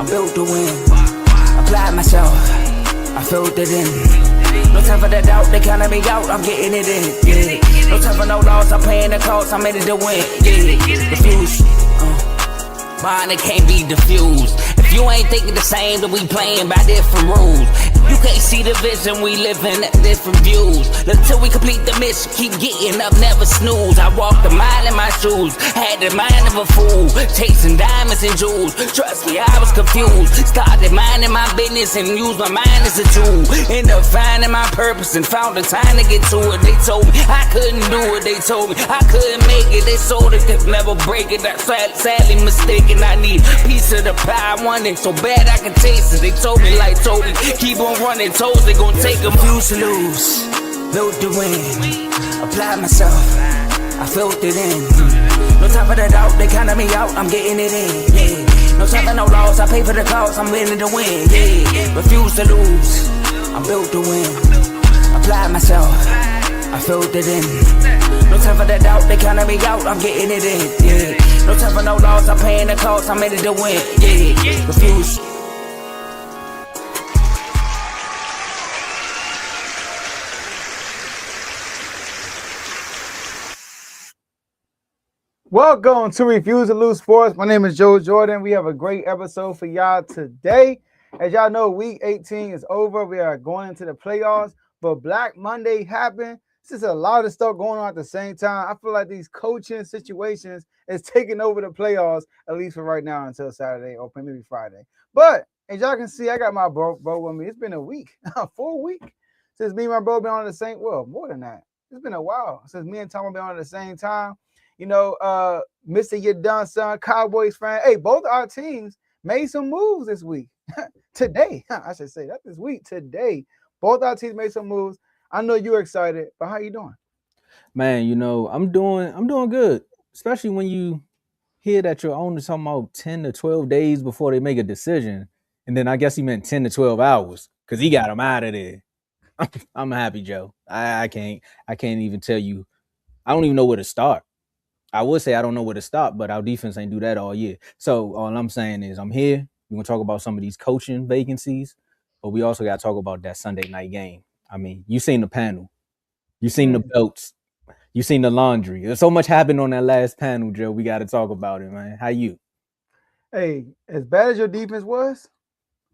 I'm built to win. Applied myself, I filled it in. No time for the doubt, they counted me out, I'm getting it in. Yeah. No time for no loss, I'm paying the cost, I'm in it to win. Yeah. Diffuse. Mine, it can't be diffused. If you ain't thinking the same, then we playing by different rules. You can't see the vision, we living at different views. Until we complete the mission, keep getting up, never snooze. I walked a mile in my shoes, had the mind of a fool, chasing diamonds and jewels. Trust me, I was confused. Started minding my business and used my mind as a tool. Ended up finding my purpose and found the time to get to it. They told me I couldn't do it, they told me I couldn't make it. They sold it, could never break it. That's sadly mistaken. I need a piece of the pie, I want it so bad I can taste it. They told me like told me, keep on running toes, they gon' take them. Refuse to lose, built to win. Apply myself, I filled it in. No time for the doubt, they counted me out, I'm getting it in. Yeah. No time for no loss, I pay for the cost, I'm winning to win. Yeah. Refuse to lose, I'm built to win. Apply myself, I filled it in. No time for the doubt, they counted me out, I'm getting it in. Yeah. No time for no loss, I'm paying the cost, I'm in it to win. Yeah. Refuse. Welcome to Refuse to Lose Sports. My name is Joe Jordan. We have a great episode for y'all today. As y'all know, week 18 is over. We are going into the playoffs, but Black Monday happened. This is a lot of stuff going on at the same time. I feel like these coaching situations is taking over the playoffs, at least for right now until Saturday or maybe Friday. But as y'all can see, I got my bro with me. It's been a week, a full week since me and my bro been on the same, well, more than that. It's been a while since me and Tomo been on at the same time. You know, Mr. You Done Son, Cowboys fan. Hey, both our teams made some moves this week. Today, I should say that this week. Today, both our teams made some moves. I know you're excited, but how you doing? Man, you know, I'm doing good. Especially when you hear that your owner's talking about 10 to 12 days before they make a decision. And then I guess he meant 10 to 12 hours because he got him out of there. I'm happy, Joe. I can't even tell you. I don't even know where to start. I would say I don't know where to stop, but our defense ain't do that all year. So all I'm saying is I'm here. We're going to talk about some of these coaching vacancies, but we also got to talk about that Sunday night game. I mean, you seen the panel. You seen the belts. You seen the laundry. There's so much happened on that last panel, Joe. We got to talk about it, man. How you? Hey, as bad as your defense was,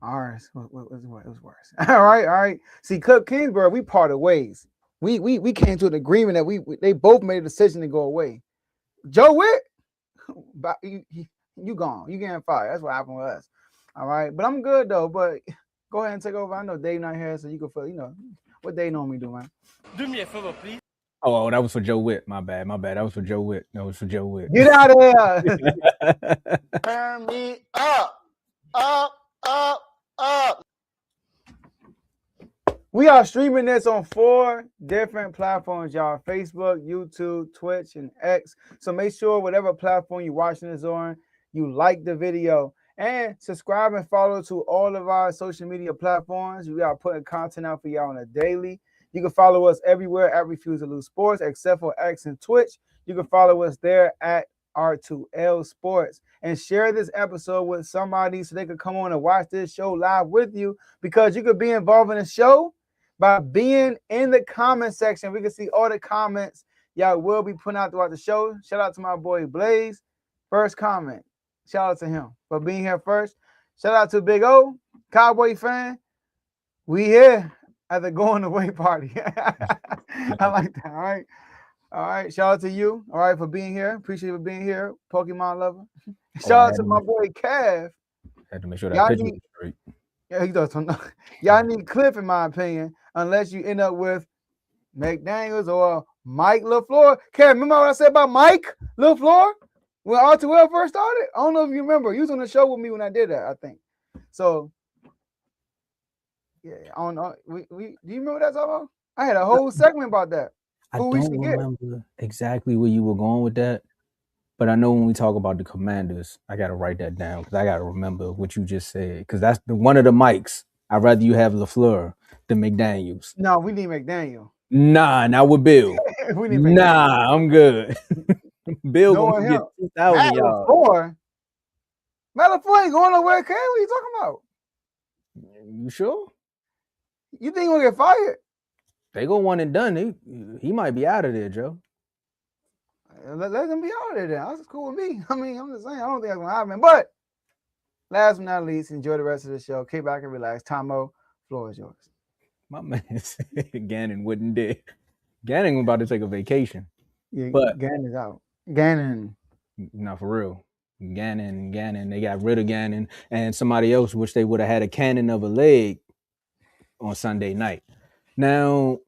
ours was worse. All right. See, Cliff Kingsbury, we parted ways. We came to an agreement that they both made a decision to go away. Joe Witt, you gone. You getting fired. That's what happened with us. All right. But I'm good, though. But go ahead and take over. I know Dave not here, so you can feel, what Dave normally do, man. Do me a favor, please. Oh, that was for Joe Witt. My bad. That was for Joe Witt. Get out of here. Turn me up. We are streaming this on 4 different platforms, y'all. Facebook, YouTube, Twitch, and X. So make sure whatever platform you're watching this on, you like the video. And subscribe and follow to all of our social media platforms. We are putting content out for y'all on a daily. You can follow us everywhere at Refuse to Lose Sports, except for X and Twitch. You can follow us there at R2L Sports. And share this episode with somebody so they could come on and watch this show live with you, because you could be involved in the show by being in the comment section. We can see all the comments y'all will be putting out throughout the show. Shout out to my boy Blaze. First comment. Shout out to him for being here first. Shout out to Big O, Cowboy fan. We here at the going away party. I like that. All right. Shout out to you. All right, for being here. Appreciate you for being here, Pokemon lover. Shout out to my boy Cav. Had to make sure that picture was straight. Yeah, he does. Y'all need Cliff, in my opinion, unless you end up with McDaniels or Mike LaFleur. Cav, remember what I said about Mike LaFleur when R2L first started? I don't know if you remember. You was on the show with me when I did that, I think. So, yeah, I don't know. Do you remember that, Tomo? I had a whole segment about that. I don't remember exactly where you were going with that, but I know when we talk about the Commanders, I got to write that down because I got to remember what you just said, because that's one of the mics. I'd rather you have LaFleur than McDaniels. No, we need McDaniel. Nah, not with Bill. I'm good. Bill going to get 2,000 yards. Malafo ain't going nowhere, Ken. What are you talking about? You sure? You think he's gonna get fired? They go one and done. He might be out of there, Joe. Let them be out of there then. That's cool with me. I mean, I'm just saying, I don't think that's gonna happen. But last but not least, enjoy the rest of the show. Kick back and relax. Tomo, floor is yours. My man said Gannon wouldn't dare. Gannon about to take a vacation. Yeah, But Gannon's out. Gannon. not for real. Gannon. They got rid of Gannon, and somebody else wish they would have had a cannon of a leg on Sunday night. Now,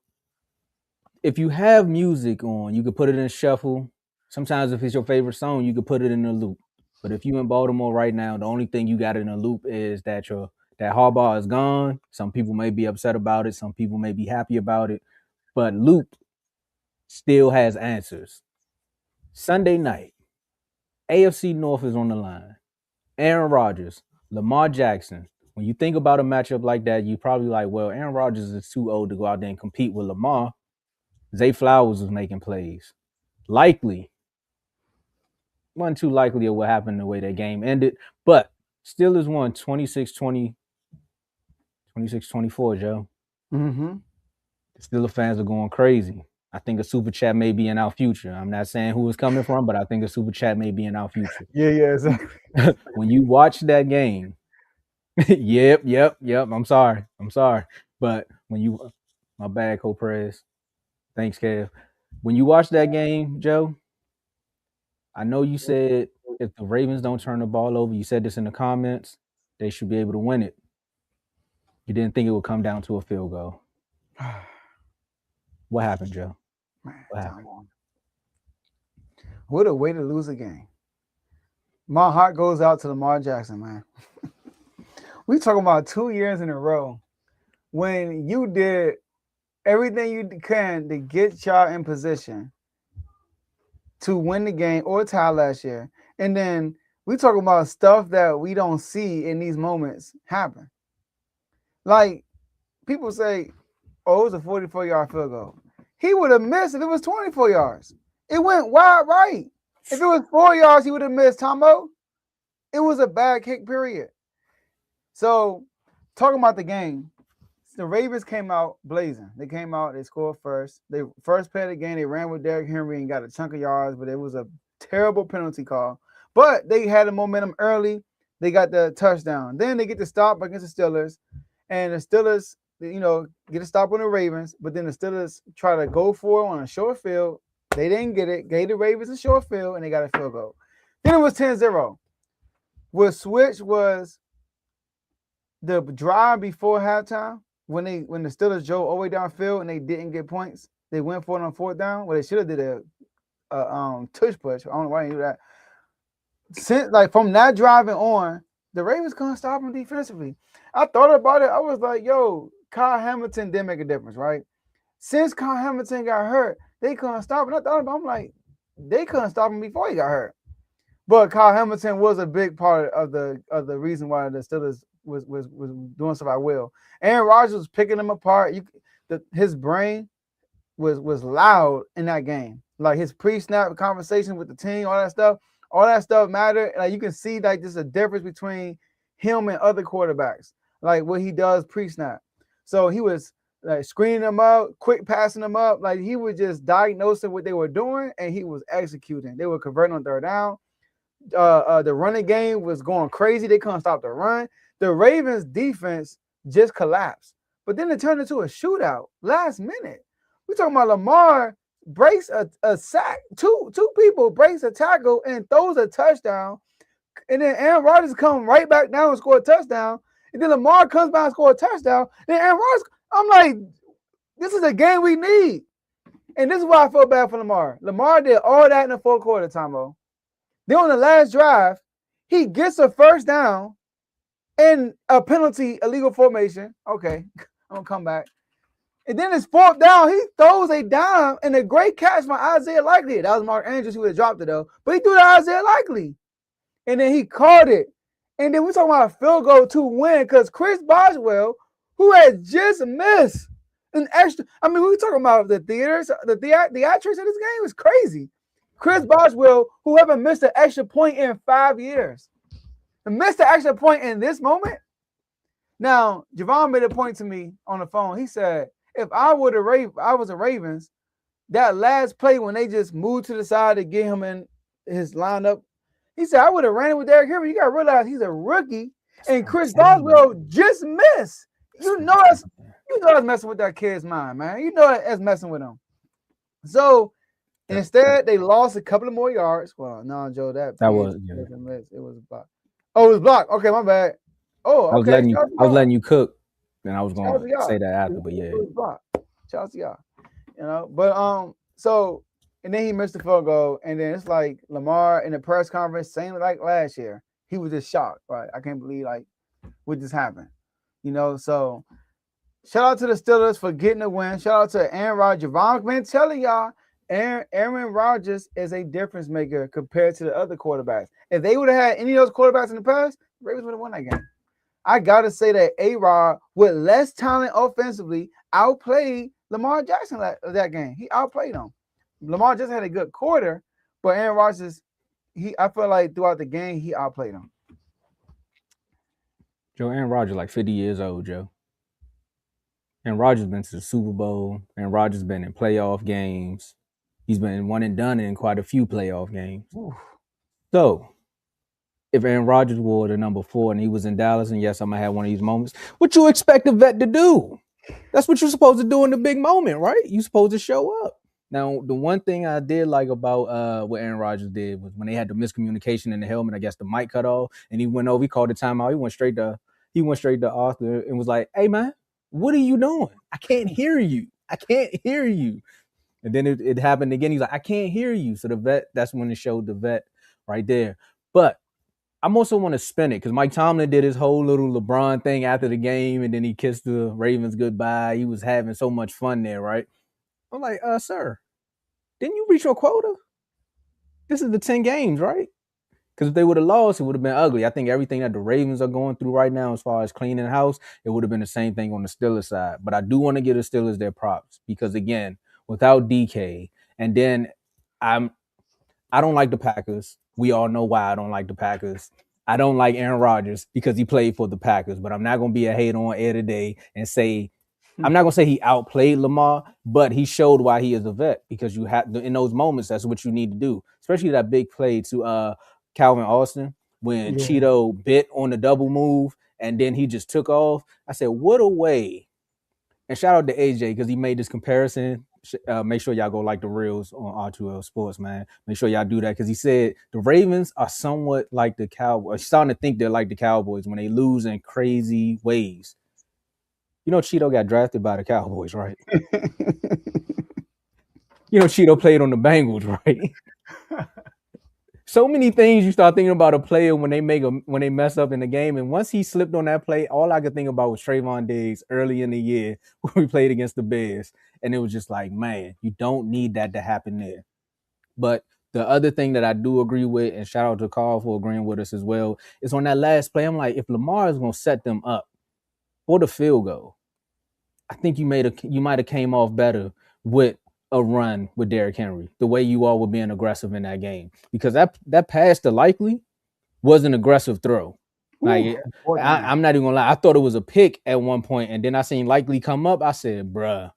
if you have music on, you could put it in shuffle. Sometimes if it's your favorite song, you could put it in a loop. But if you in Baltimore right now, the only thing you got in a loop is that that Harbaugh is gone. Some people may be upset about it. Some people may be happy about it. But loop still has answers. Sunday night, AFC North is on the line. Aaron Rodgers, Lamar Jackson. When you think about a matchup like that, you probably like, well, Aaron Rodgers is too old to go out there and compete with Lamar. Zay Flowers was making plays. Likely. Wasn't too likely of what happened the way that game ended. But Steelers won 26-20, 26-24, Joe. Mm-hmm. The Steelers fans are going crazy. I think a super chat may be in our future. I'm not saying who it's coming from, but I think a super chat may be in our future. Yeah, exactly. When you watch that game, yep. I'm sorry. But when you, my bad, Coprez. Thanks, Kev. When you watch that game, Joe, I know you said if the Ravens don't turn the ball over, you said this in the comments, they should be able to win it. You didn't think it would come down to a field goal. What happened, Joe? Man, What happened? What a way to lose a game. My heart goes out to Lamar Jackson, man. We talking about 2 years in a row when you did everything you can to get y'all in position to win the game or tie last year. And then we talking about stuff that we don't see in these moments happen. Like people say, oh, it was a 44-yard field goal. He would have missed if it was 24 yards. It went wide right. If it was 4 yards, he would have missed, Tomo. It was a bad kick, period. So, talking about the game, the Ravens came out blazing. They came out, they scored first. They first play of the game, they ran with Derrick Henry and got a chunk of yards, but it was a terrible penalty call. But they had the momentum early. They got the touchdown. Then they get the stop against the Steelers. And the Steelers, get a stop on the Ravens, but then the Steelers try to go for it on a short field. They didn't get it. Gave the Ravens a short field, and they got a field goal. Then it was 10-0. What switch was the drive before halftime when the Steelers drove all the way downfield and they didn't get points. They went for it on fourth down. Well, they should have did a tush push. I don't know why they do that. Since from that driving on, the Ravens couldn't stop them defensively. I thought about it. I was like, yo, Kyle Hamilton did make a difference, right? Since Kyle Hamilton got hurt, they couldn't stop him. I thought about it. I'm like, they couldn't stop him before he got hurt. But Kyle Hamilton was a big part of the reason why the Steelers was doing so well. Aaron Rodgers was picking them apart. His brain was loud in that game. Like his pre-snap conversation with the team, all that stuff mattered. Like you can see like there's a difference between him and other quarterbacks, like what he does pre-snap. So he was like screening them up, quick passing them up. Like he was just diagnosing what they were doing and he was executing. They were converting on third down. The running game was going crazy. They couldn't stop the run. The Ravens defense just collapsed. But then it turned into a shootout last minute. We're talking about Lamar breaks a sack. Two people breaks a tackle and throws a touchdown. And then Aaron Rodgers comes right back down and score a touchdown. And then Lamar comes back and score a touchdown. Then Aaron Rodgers, I'm like, this is a game we need. And this is why I feel bad for Lamar. Lamar did all that in the fourth quarter, Tomo. Then on the last drive, he gets a first down and a penalty, illegal formation. Okay, I'm going to come back. And then it's fourth down. He throws a dime and a great catch by Isaiah Likely. That was Mark Andrews who would have dropped it, though. But he threw to Isaiah Likely. And then he caught it. And then we're talking about a field goal to win because Chris Boswell, who had just missed an extra. I mean, we were talking about the theatrics of this game is crazy. Chris Boswell, who haven't missed an extra point in 5 years. missed the extra point in this moment. Now, Javon made a point to me on the phone. He said, if I was a Ravens, that last play when they just moved to the side to get him in his lineup, he said, I would have ran it with Derrick Henry. You got to realize he's a rookie, and Chris Boswell just missed. You know that's messing with that kid's mind, man. You know that's messing with him. So instead, they lost a couple of more yards. Well, no, Joe, that was it was blocked. Oh, it was blocked. Okay, my bad. Oh, okay. I was letting you cook, and I was going to say that after, but yeah, it was blocked. Shout out to y'all. You know, but so and then he missed the field goal, and then it's like Lamar in the press conference, same like last year, he was just shocked. Right, I can't believe like what just happened. You know, so shout out to the Steelers for getting the win. Shout out to Aaron Rodgers. Javon been telling y'all, Aaron Rodgers is a difference maker compared to the other quarterbacks. If they would have had any of those quarterbacks in the past, the Ravens would have won that game. I gotta say that A-Rod, with less talent offensively, outplayed Lamar Jackson that game. He outplayed him. Lamar just had a good quarter, but Aaron Rodgers, I feel like throughout the game, he outplayed him. Joe, Aaron Rodgers like 50 years old, Joe. Aaron Rodgers been to the Super Bowl. Aaron Rodgers been in playoff games. He's been one and done in quite a few playoff games. Ooh. So, if Aaron Rodgers wore the number 4 and he was in Dallas, and yes, I might have one of these moments, what you expect a vet to do? That's what you're supposed to do in the big moment, right? You're supposed to show up. Now, the one thing I did like about what Aaron Rodgers did was when they had the miscommunication in the helmet, I guess the mic cut off, and he went over, he called the timeout, he went straight to Arthur and was like, hey, man, what are you doing? I can't hear you. And then it happened again. He's like, I can't hear you. So the vet, that's when it showed the vet right there. But I'm also want to spin it because Mike Tomlin did his whole little LeBron thing after the game, and then he kissed the Ravens goodbye. He was having so much fun there, right? I'm like, sir, didn't you reach your quota? This is the 10 games, right? Because if they would have lost, it would have been ugly. I think everything that the Ravens are going through right now as far as cleaning the house, it would have been the same thing on the Steelers side. But I do want to give the Steelers their props because, again, without DK, and then I don't like the Packers. We all know why I don't like the Packers. I don't like Aaron Rodgers because he played for the Packers, but I'm not going to be a hater on air today and say, I'm not going to say he outplayed Lamar, but he showed why he is a vet because you have in those moments, that's what you need to do, especially that big play to Calvin Austin when Cheeto bit on the double move and then he just took off. I said, what a way. And shout out to AJ because he made this comparison. Make sure y'all go like the reels on R2L Sports, man. Make sure y'all do that because he said the Ravens are somewhat like the Cowboys. Starting to think they're like the Cowboys when they lose in crazy ways. You know, Cheeto got drafted by the Cowboys, right? You know, Cheeto played on the Bengals, right? So many things you start thinking about a player when they mess up in the game. And once he slipped on that play, all I could think about was Trayvon Diggs early in the year when we played against the Bears. And it was just like, man, you don't need that to happen there. But the other thing that I do agree with, and shout out to Carl for agreeing with us as well, is on that last play, I'm like, if Lamar is going to set them up for the field goal, I think you might have came off better with a run with Derrick Henry, the way you all were being aggressive in that game. Because that pass to Likely was an aggressive throw. Like, I'm not even going to lie. I thought it was a pick at one point, and then I seen Likely come up. I said, bruh,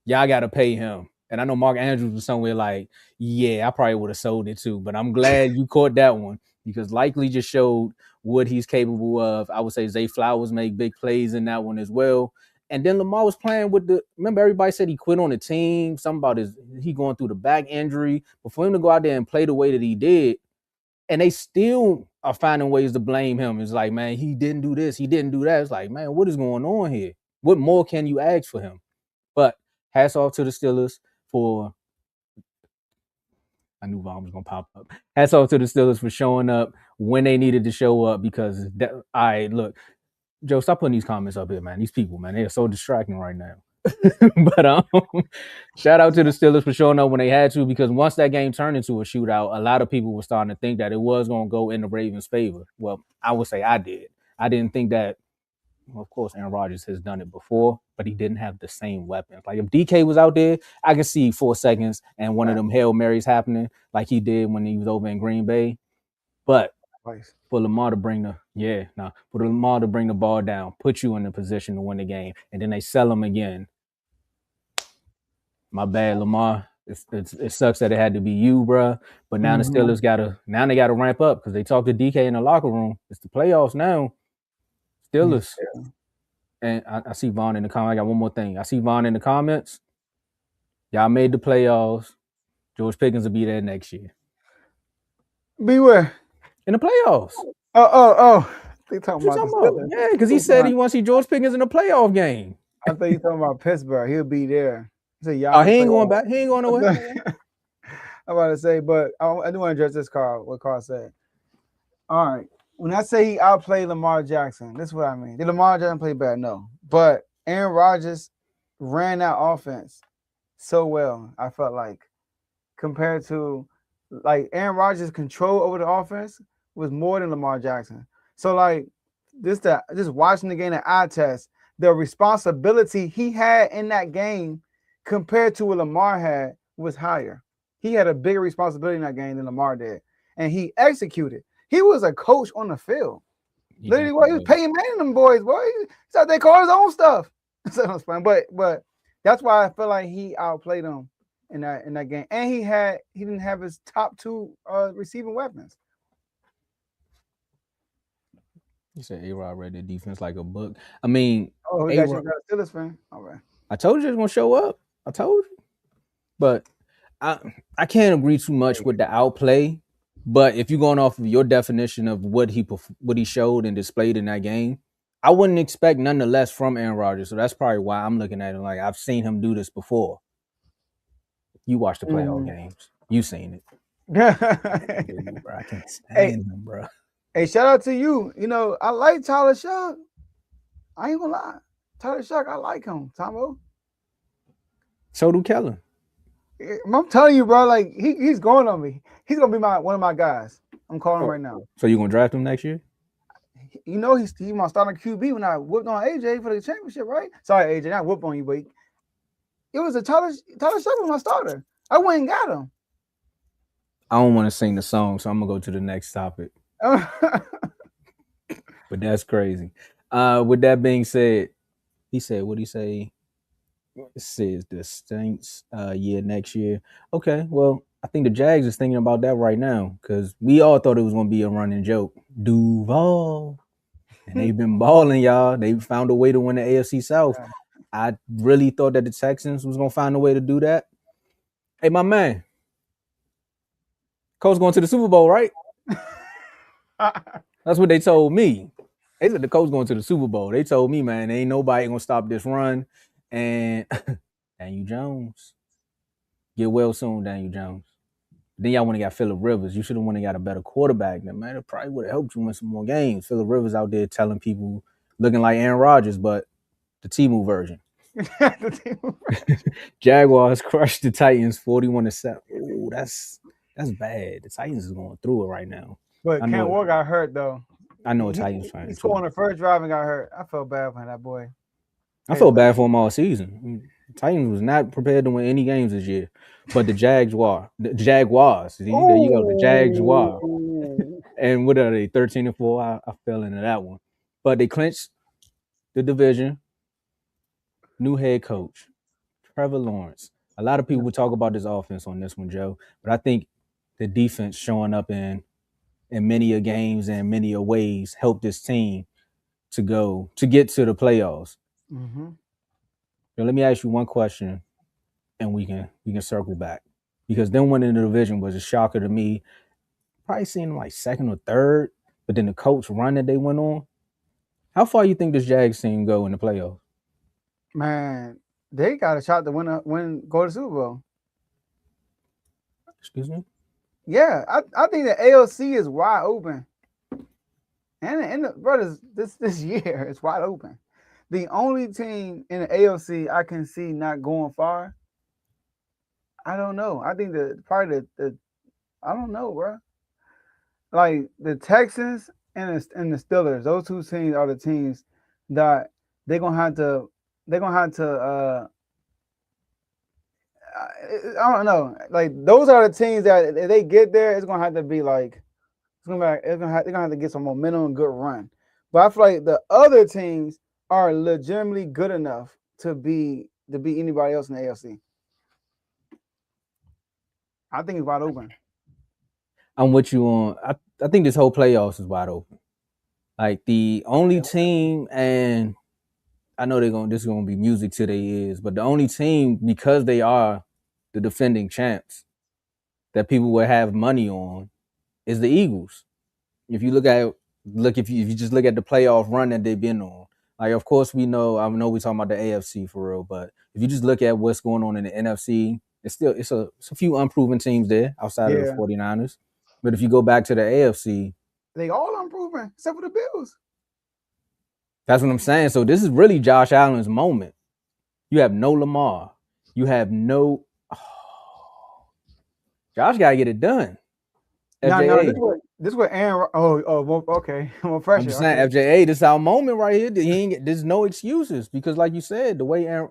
y'all got to pay him. And I know Mark Andrews was somewhere like, yeah, I probably would have sold it too. But I'm glad you caught that one because Likely just showed what he's capable of. I would say Zay Flowers made big plays in that one as well. And then Lamar was playing with remember everybody said he quit on the team, something about he going through the back injury. But for him to go out there and play the way that he did, and they still are finding ways to blame him. It's like, man, he didn't do this, he didn't do that. It's like, man, what is going on here? What more can you ask for him? But hats off to the Steelers for, I knew Vaughn was going to pop up. Hats off to the Steelers for showing up when they needed to show up because, look, Joe, stop putting these comments up here, man. These people, man, they are so distracting right now. But shout out to the Steelers for showing up when they had to because once that game turned into a shootout, a lot of people were starting to think that it was going to go in the Ravens' favor. Well, I would say I did. I didn't think that, well, of course, Aaron Rodgers has done it before, but he didn't have the same weapons. Like if DK was out there, I could see 4 seconds and one of them Hail Marys happening like he did when he was over in Green Bay. But Twice. for Lamar to bring the ball down, put you in the position to win the game, and then they sell him again. My bad, Lamar. It sucks that it had to be you, bro. But now the Steelers gotta ramp up because they talked to DK in the locker room. It's the playoffs now. Steelers. Yeah. And I see Vaughn in the comments. I got one more thing. I see Vaughn in the comments. Y'all made the playoffs. George Pickens will be there next year. Beware. In the playoffs. Oh. They talking about the Steelers. Yeah, because he said he wants to see George Pickens in a playoff game. I thought you talking about Pittsburgh. He'll be there. He said, y'all. Oh, he ain't going back. He ain't going nowhere. I'm about to say, but I do want to address this, Carl. What Carl said. All right. When I say he outplayed Lamar Jackson, this is what I mean. Did Lamar Jackson play bad? No. But Aaron Rodgers ran that offense so well, I felt like, compared to like Aaron Rodgers' control over the offense was more than Lamar Jackson. So like just watching the game, the eye test, the responsibility he had in that game compared to what Lamar had was higher. He had a bigger responsibility in that game than Lamar did, and he executed. He was a coach on the field. Literally, what he was paying man them boys, boy. He's out there calling his own stuff. So it's fine, but that's why I feel like he outplayed him in that game, and he didn't have his top two receiving weapons. You said A-Rod read the defense like a book. I mean, he got a Steelers fan. All right. I told you it's gonna show up. I told you, but I can't agree too much with the outplay. But if you're going off of your definition of what he showed and displayed in that game, I wouldn't expect nonetheless from Aaron Rodgers. So that's probably why I'm looking at him like I've seen him do this before. You watch the playoff games. You seen it. Bro, I can't stand him, bro. Hey, shout out to you. You know, I like Tyler Shock. I ain't gonna lie. Tyler Shock, I like him, Tomo. So do Kellen. I'm telling you, bro, like he's going on me. He's gonna be one of my guys. I'm calling him right now. So you gonna draft him next year? You know he's my starting QB when I whooped on AJ for the championship, right? Sorry, AJ, not whoop on you, but it was a Tyler Shock was my starter. I went and got him. I don't want to sing the song, so I'm gonna go to the next topic. But that's crazy. With that being said, he said, what'd he say? It says the Saints next year. Okay, well, I think the Jags is thinking about that right now because we all thought it was going to be a running joke. Duval. And they've been balling, y'all. They found a way to win the AFC South. I really thought that the Texans was going to find a way to do that. Hey, my man. Coach going to the Super Bowl, right? That's what they told me. They said the coach going to the Super Bowl. They told me, man, ain't nobody going to stop this run. And Daniel Jones. Get well soon, Daniel Jones. Then y'all went and got Phillip Rivers. You should have went and got a better quarterback. Then, man, it probably would have helped you win some more games. Phillip Rivers out there telling people, looking like Aaron Rodgers, but the Temu version. Jaguars crushed the Titans 41-7. Ooh, that's bad. The Titans is going through it right now. But Ken Ward got hurt, though. I know a Titans fan. He scored on the first drive and got hurt. I felt bad for that boy. I felt bad for him all season. Titans was not prepared to win any games this year, but the Jaguars. See, there you go, the Jaguars. And what are they? 13-4. I fell into that one, but they clinched the division. New head coach, Trevor Lawrence. A lot of people would talk about this offense on this one, Joe, but I think the defense showing up in many a games and many a ways helped this team to get to the playoffs. Mm-hmm. So let me ask you one question, and we can circle back because them winning the division was a shocker to me. Probably seemed like second or third, but then the coach run that they went on. How far you think this Jags team go in the playoffs? Man, they got a shot to go to Super Bowl. Excuse me? Yeah, I think the ALC is wide open, and the brothers this year is wide open. The only team in the ALC I can see not going far, I don't know. I think I don't know, bro. Like the Texans and the Steelers, those two teams are the teams that they're gonna have to. I don't know. Like those are the teams that if they get there, it's gonna have to be like they're gonna have to get some momentum and good run. But I feel like the other teams are legitimately good enough to beat anybody else in the AFC. I think it's wide open. I'm with you on. I think this whole playoffs is wide open. Like the only team, and I know this is gonna be music to their ears, but the only team, because they are the defending champs, that people will have money on is the Eagles. If you if you just look at the playoff run that they've been on, like of course I know we're talking about the AFC for real, but if you just look at what's going on in the NFC, it's a few unproven teams there outside of the 49ers. But if you go back to the AFC, they all unproven except for the Bills. That's what I'm saying. So this is really Josh Allen's moment. You have no Lamar. You have no. Josh got to get it done. No, this what Aaron. Okay. Well, pressure. I'm just saying, okay. FJA, this is our moment right here. There's no excuses because, like you said, the way to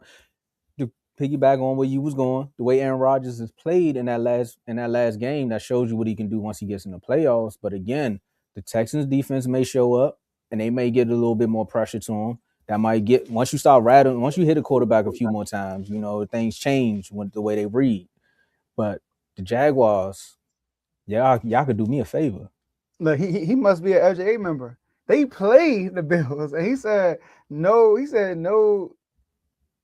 piggyback on where you was going, the way Aaron Rodgers has played in that last game, that shows you what he can do once he gets in the playoffs. But again, the Texans defense may show up and they may get a little bit more pressure to him. That might get once you start rattling, once you hit a quarterback a few more times, things change with the way they read. But the Jaguars, y'all could do me a favor. Look, he must be an FJA member. They played the Bills, and he said no. He said no.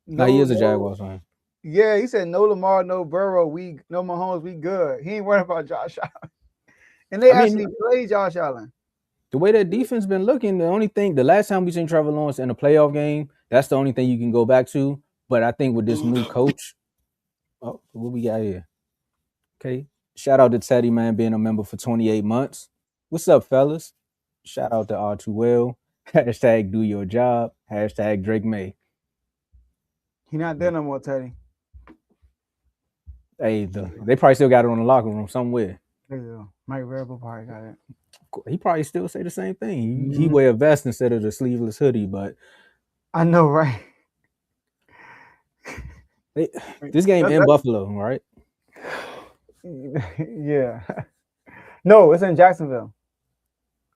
No, he is a Jaguars fan. Yeah, he said no Lamar, no Burrow, no Mahomes, we good. He ain't worried about Josh Allen. And they actually played Josh Allen. The way that defense been looking, the last time we seen Trevor Lawrence in a playoff game, that's the only thing you can go back to. But I think with this new coach, what we got here? Okay. Shout out to Teddy, man, being a member for 28 months. What's up, fellas? Shout out to R2L. Hashtag do your job. Hashtag Drake May. He not there no more, Teddy. Hey, they probably still got it on the locker room somewhere. Mike Vrabel probably got it. He probably still say the same thing. He wear a vest instead of the sleeveless hoodie, but I know, right? This game in Buffalo, right? Yeah. No, it's in Jacksonville.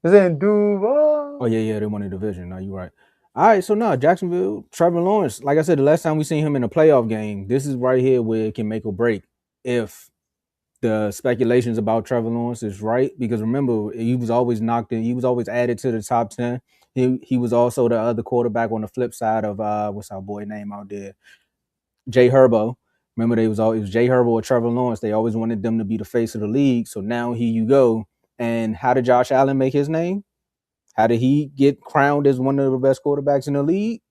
It's in Duval. Oh, yeah, they won the division. No, you're right. All right, so now Jacksonville, Trevor Lawrence, like I said, the last time we seen him in a playoff game, this is right here where it can make or break if the speculations about Trevor Lawrence is right. Because remember, he was always knocked in. He was always added to the top 10. He was also the other quarterback on the flip side of, what's our boy name out there? Jay Herbo. Remember, it was Jay Herbo or Trevor Lawrence. They always wanted them to be the face of the league. So now here you go. And how did Josh Allen make his name? How did he get crowned as one of the best quarterbacks in the league?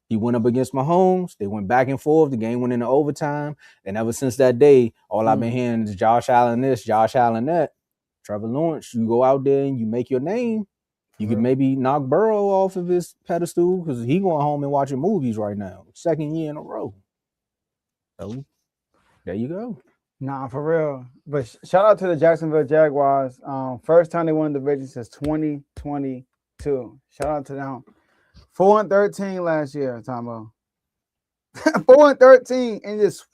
He went up against Mahomes. They went back and forth. The game went into overtime. And ever since that day, all I've been hearing is Josh Allen this, Josh Allen that. Trevor Lawrence, you go out there and you make your name. You could maybe knock Burrow off of his pedestal because he going home and watching movies right now. Second year in a row. So there you go. Nah, for real. But shout out to the Jacksonville Jaguars. First time they won the division since 2022. Shout out to them. 4-13 last year, Tomo. 4-13 and just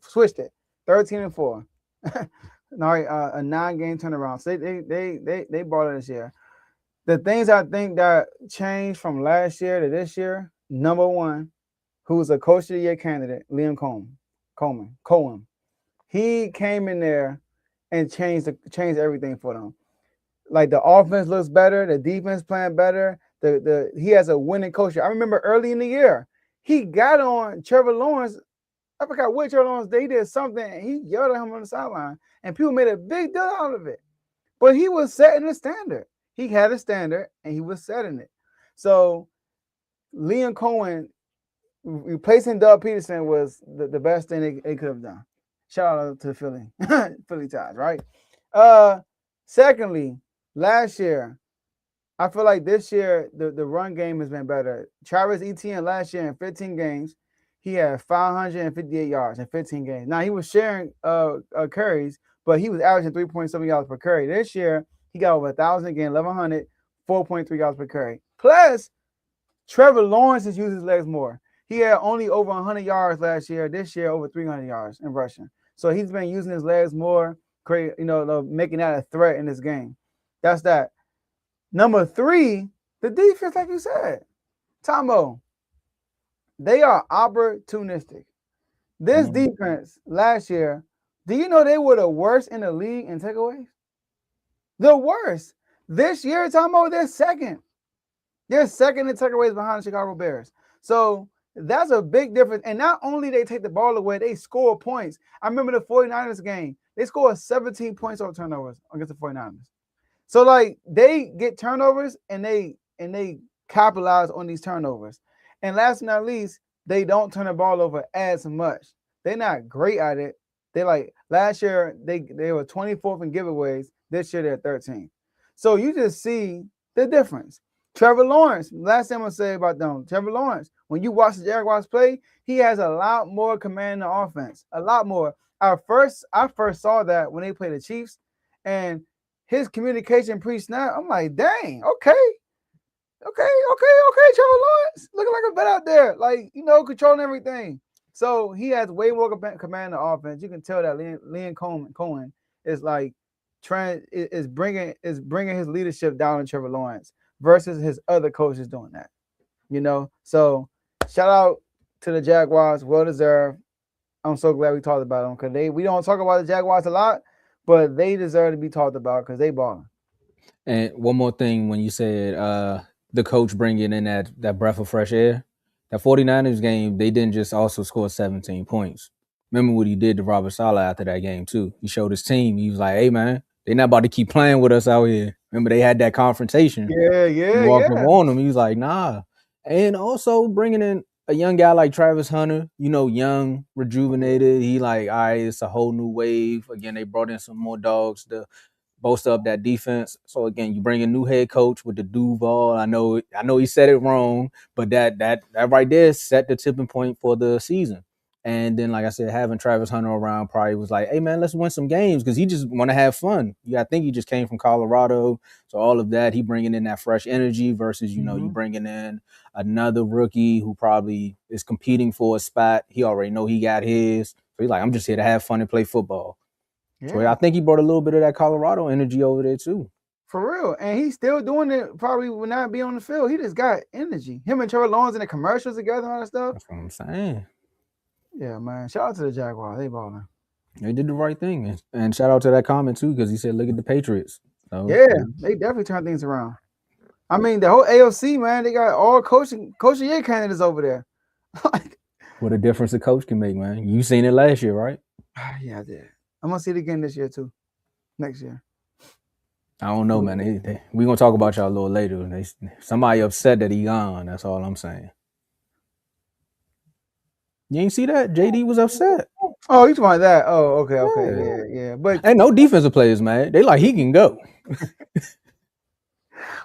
switched it. 13-4. All right, a 9-game turnaround. So they bought it this year. The things I think that changed from last year to this year, number one, who's a coach of the year candidate, Liam Cohen. He came in there and changed everything for them. Like the offense looks better, the defense playing better. He has a winning culture. I remember early in the year, he got on Trevor Lawrence. I forgot which Trevor Lawrence. They did something, and he yelled at him on the sideline, and people made a big deal out of it. But he was setting the standard. He had a standard, and he was setting it. So Liam Cohen replacing Doug Peterson was the best thing they could have done. Shout out to Philly Ties, right? Secondly, last year, I feel like this year the run game has been better. Travis Etienne last year in 15 games, he had 558 yards in 15 games. Now he was sharing carries, but he was averaging 3.7 yards per carry. This year, he got over 1,000 again, 1,100, 4.3 yards per carry. Plus, Trevor Lawrence has used his legs more. He had only over 100 yards last year. This year, over 300 yards in rushing. So he's been using his legs more. making that a threat in this game. That's that. Number 3, the defense, like you said, Tomo. They are opportunistic. This defense last year, do you know they were the worst in the league in takeaways? The worst. This year, Tomo, they're second. They're second in takeaways behind the Chicago Bears. So that's a big difference. And not only they take the ball away, they score points. I remember the 49ers game. They scored 17 points on turnovers against the 49ers. So, like, they get turnovers and they capitalize on these turnovers. And last but not least, they don't turn the ball over as much. They're not great at it. They like last year, they were 24th in giveaways. This year, they're 13th. So you just see the difference. Trevor Lawrence, last thing I'm going to say about them, Trevor Lawrence, when you watch the Jaguars play, he has a lot more command in the offense, a lot more. I first saw that when they played the Chiefs, and his communication pre-snap, I'm like, dang, okay, Trevor Lawrence, looking like a bet out there, like, controlling everything. So he has way more command in the offense. You can tell that Liam Cohen is like is bringing his leadership down in Trevor Lawrence versus his other coaches doing that. So shout out to the Jaguars, well deserved. I'm so glad we talked about them because we don't talk about the Jaguars a lot, but they deserve to be talked about because they balling. And one more thing, when you said the coach bringing in that breath of fresh air, that 49ers game, they didn't just also score 17 points. Remember what he did to Robert Saleh after that game too. He showed his team. He was like, "Hey man, they're not about to keep playing with us out here." Remember they had that confrontation. Yeah. Walked up on him. He was like, "Nah." And also bringing in a young guy like Travis Hunter, young, rejuvenated. He like, all right, it's a whole new wave. Again, they brought in some more dogs to bolster up that defense. So again, you bring a new head coach with the Duval. I know he said it wrong, but that right there set the tipping point for the season. And then, like I said, having Travis Hunter around probably was like, hey man, let's win some games because he just want to have fun. I think he just came from Colorado, so all of that, he bringing in that fresh energy versus you bringing in another rookie who probably is competing for a spot. He already know he got his, so he's like, I'm just here to have fun and play football. Yeah. So I think he brought a little bit of that Colorado energy over there too. For real. And he's still doing it probably when not be on the field. He just got energy. Him and Trevor Lawrence in the commercials together and all that stuff. That's what I'm saying. Yeah, man. Shout out to the Jaguars. They balling. They did the right thing. And shout out to that comment too, because he said, look at the Patriots. So, yeah, they definitely turned things around. I mean, the whole AFC, man, they got all coach of year candidates over there. What a difference a coach can make, man. You seen it last year, right? Yeah, I did. I'm going to see it again this year too. Next year. I don't know, man. We're going to talk about y'all a little later. Somebody upset that he gone. That's all I'm saying. You ain't see that? JD was upset. Oh, you talking about that? Oh, okay. Yeah. But ain't no defensive players, man. They like he can go.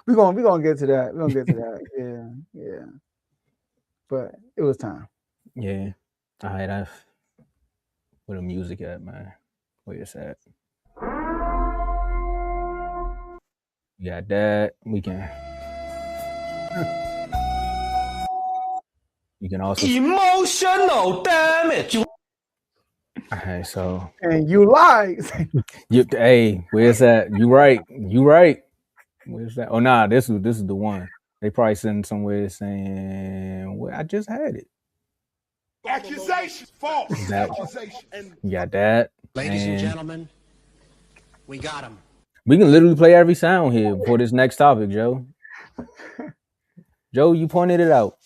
we gonna get to that. We're gonna get to that. Yeah. But it was time. Yeah. All right. Where the music at, man? Where it's at? We got that. We can also emotional damage. Okay, so and you lied. Hey, where's that? You right. Where's that? Oh nah, this is the one. They probably sitting somewhere saying, "Well, I just had it." Accusation, false accusation. You got that, ladies and gentlemen. We got him. We can literally play every sound here before this next topic, Joe. Joe, you pointed it out.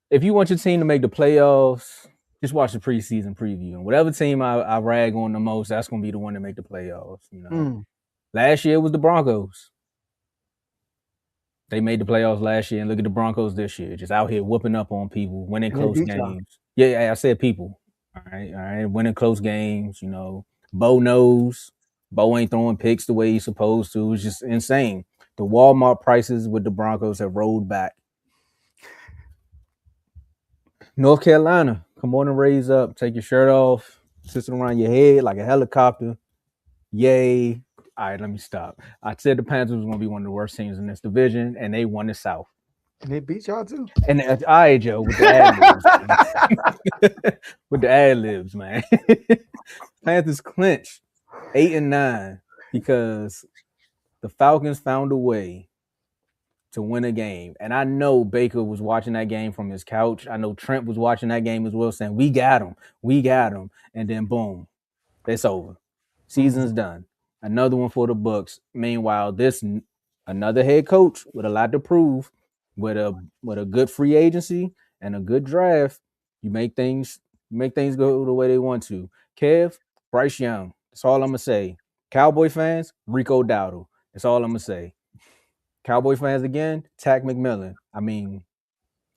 If you want your team to make the playoffs, just watch the preseason preview. And whatever team I rag on the most, that's going to be the one to make the playoffs. Last year it was the Broncos. They made the playoffs last year, and look at the Broncos this year, just out here whooping up on people, winning close games. Yeah, I said people. All right, winning close games. Bo knows. Bo ain't throwing picks the way he's supposed to. It's just insane. The Walmart prices with the Broncos have rolled back. North Carolina, come on and raise up. Take your shirt off. Sit around your head like a helicopter. Yay. All right, let me stop. I said the Panthers was going to be one of the worst teams in this division, and they won the South. And they beat y'all too. And all right, Joe, with the ad-libs. With the ad-libs, man. Panthers clinched 8-9 because the Falcons found a way to win a game. And I know Baker was watching that game from his couch. I know Trent was watching that game as well, saying, we got him. And then boom, it's over. Season's done. Another one for the Bucs. Meanwhile, another head coach with a lot to prove, with a good free agency and a good draft, you make things go the way they want to. Kev, Bryce Young. That's all I'm gonna say. Cowboy fans, Rico Dowdle. That's all I'm gonna say. Cowboy fans again, Tack McMillan. I mean,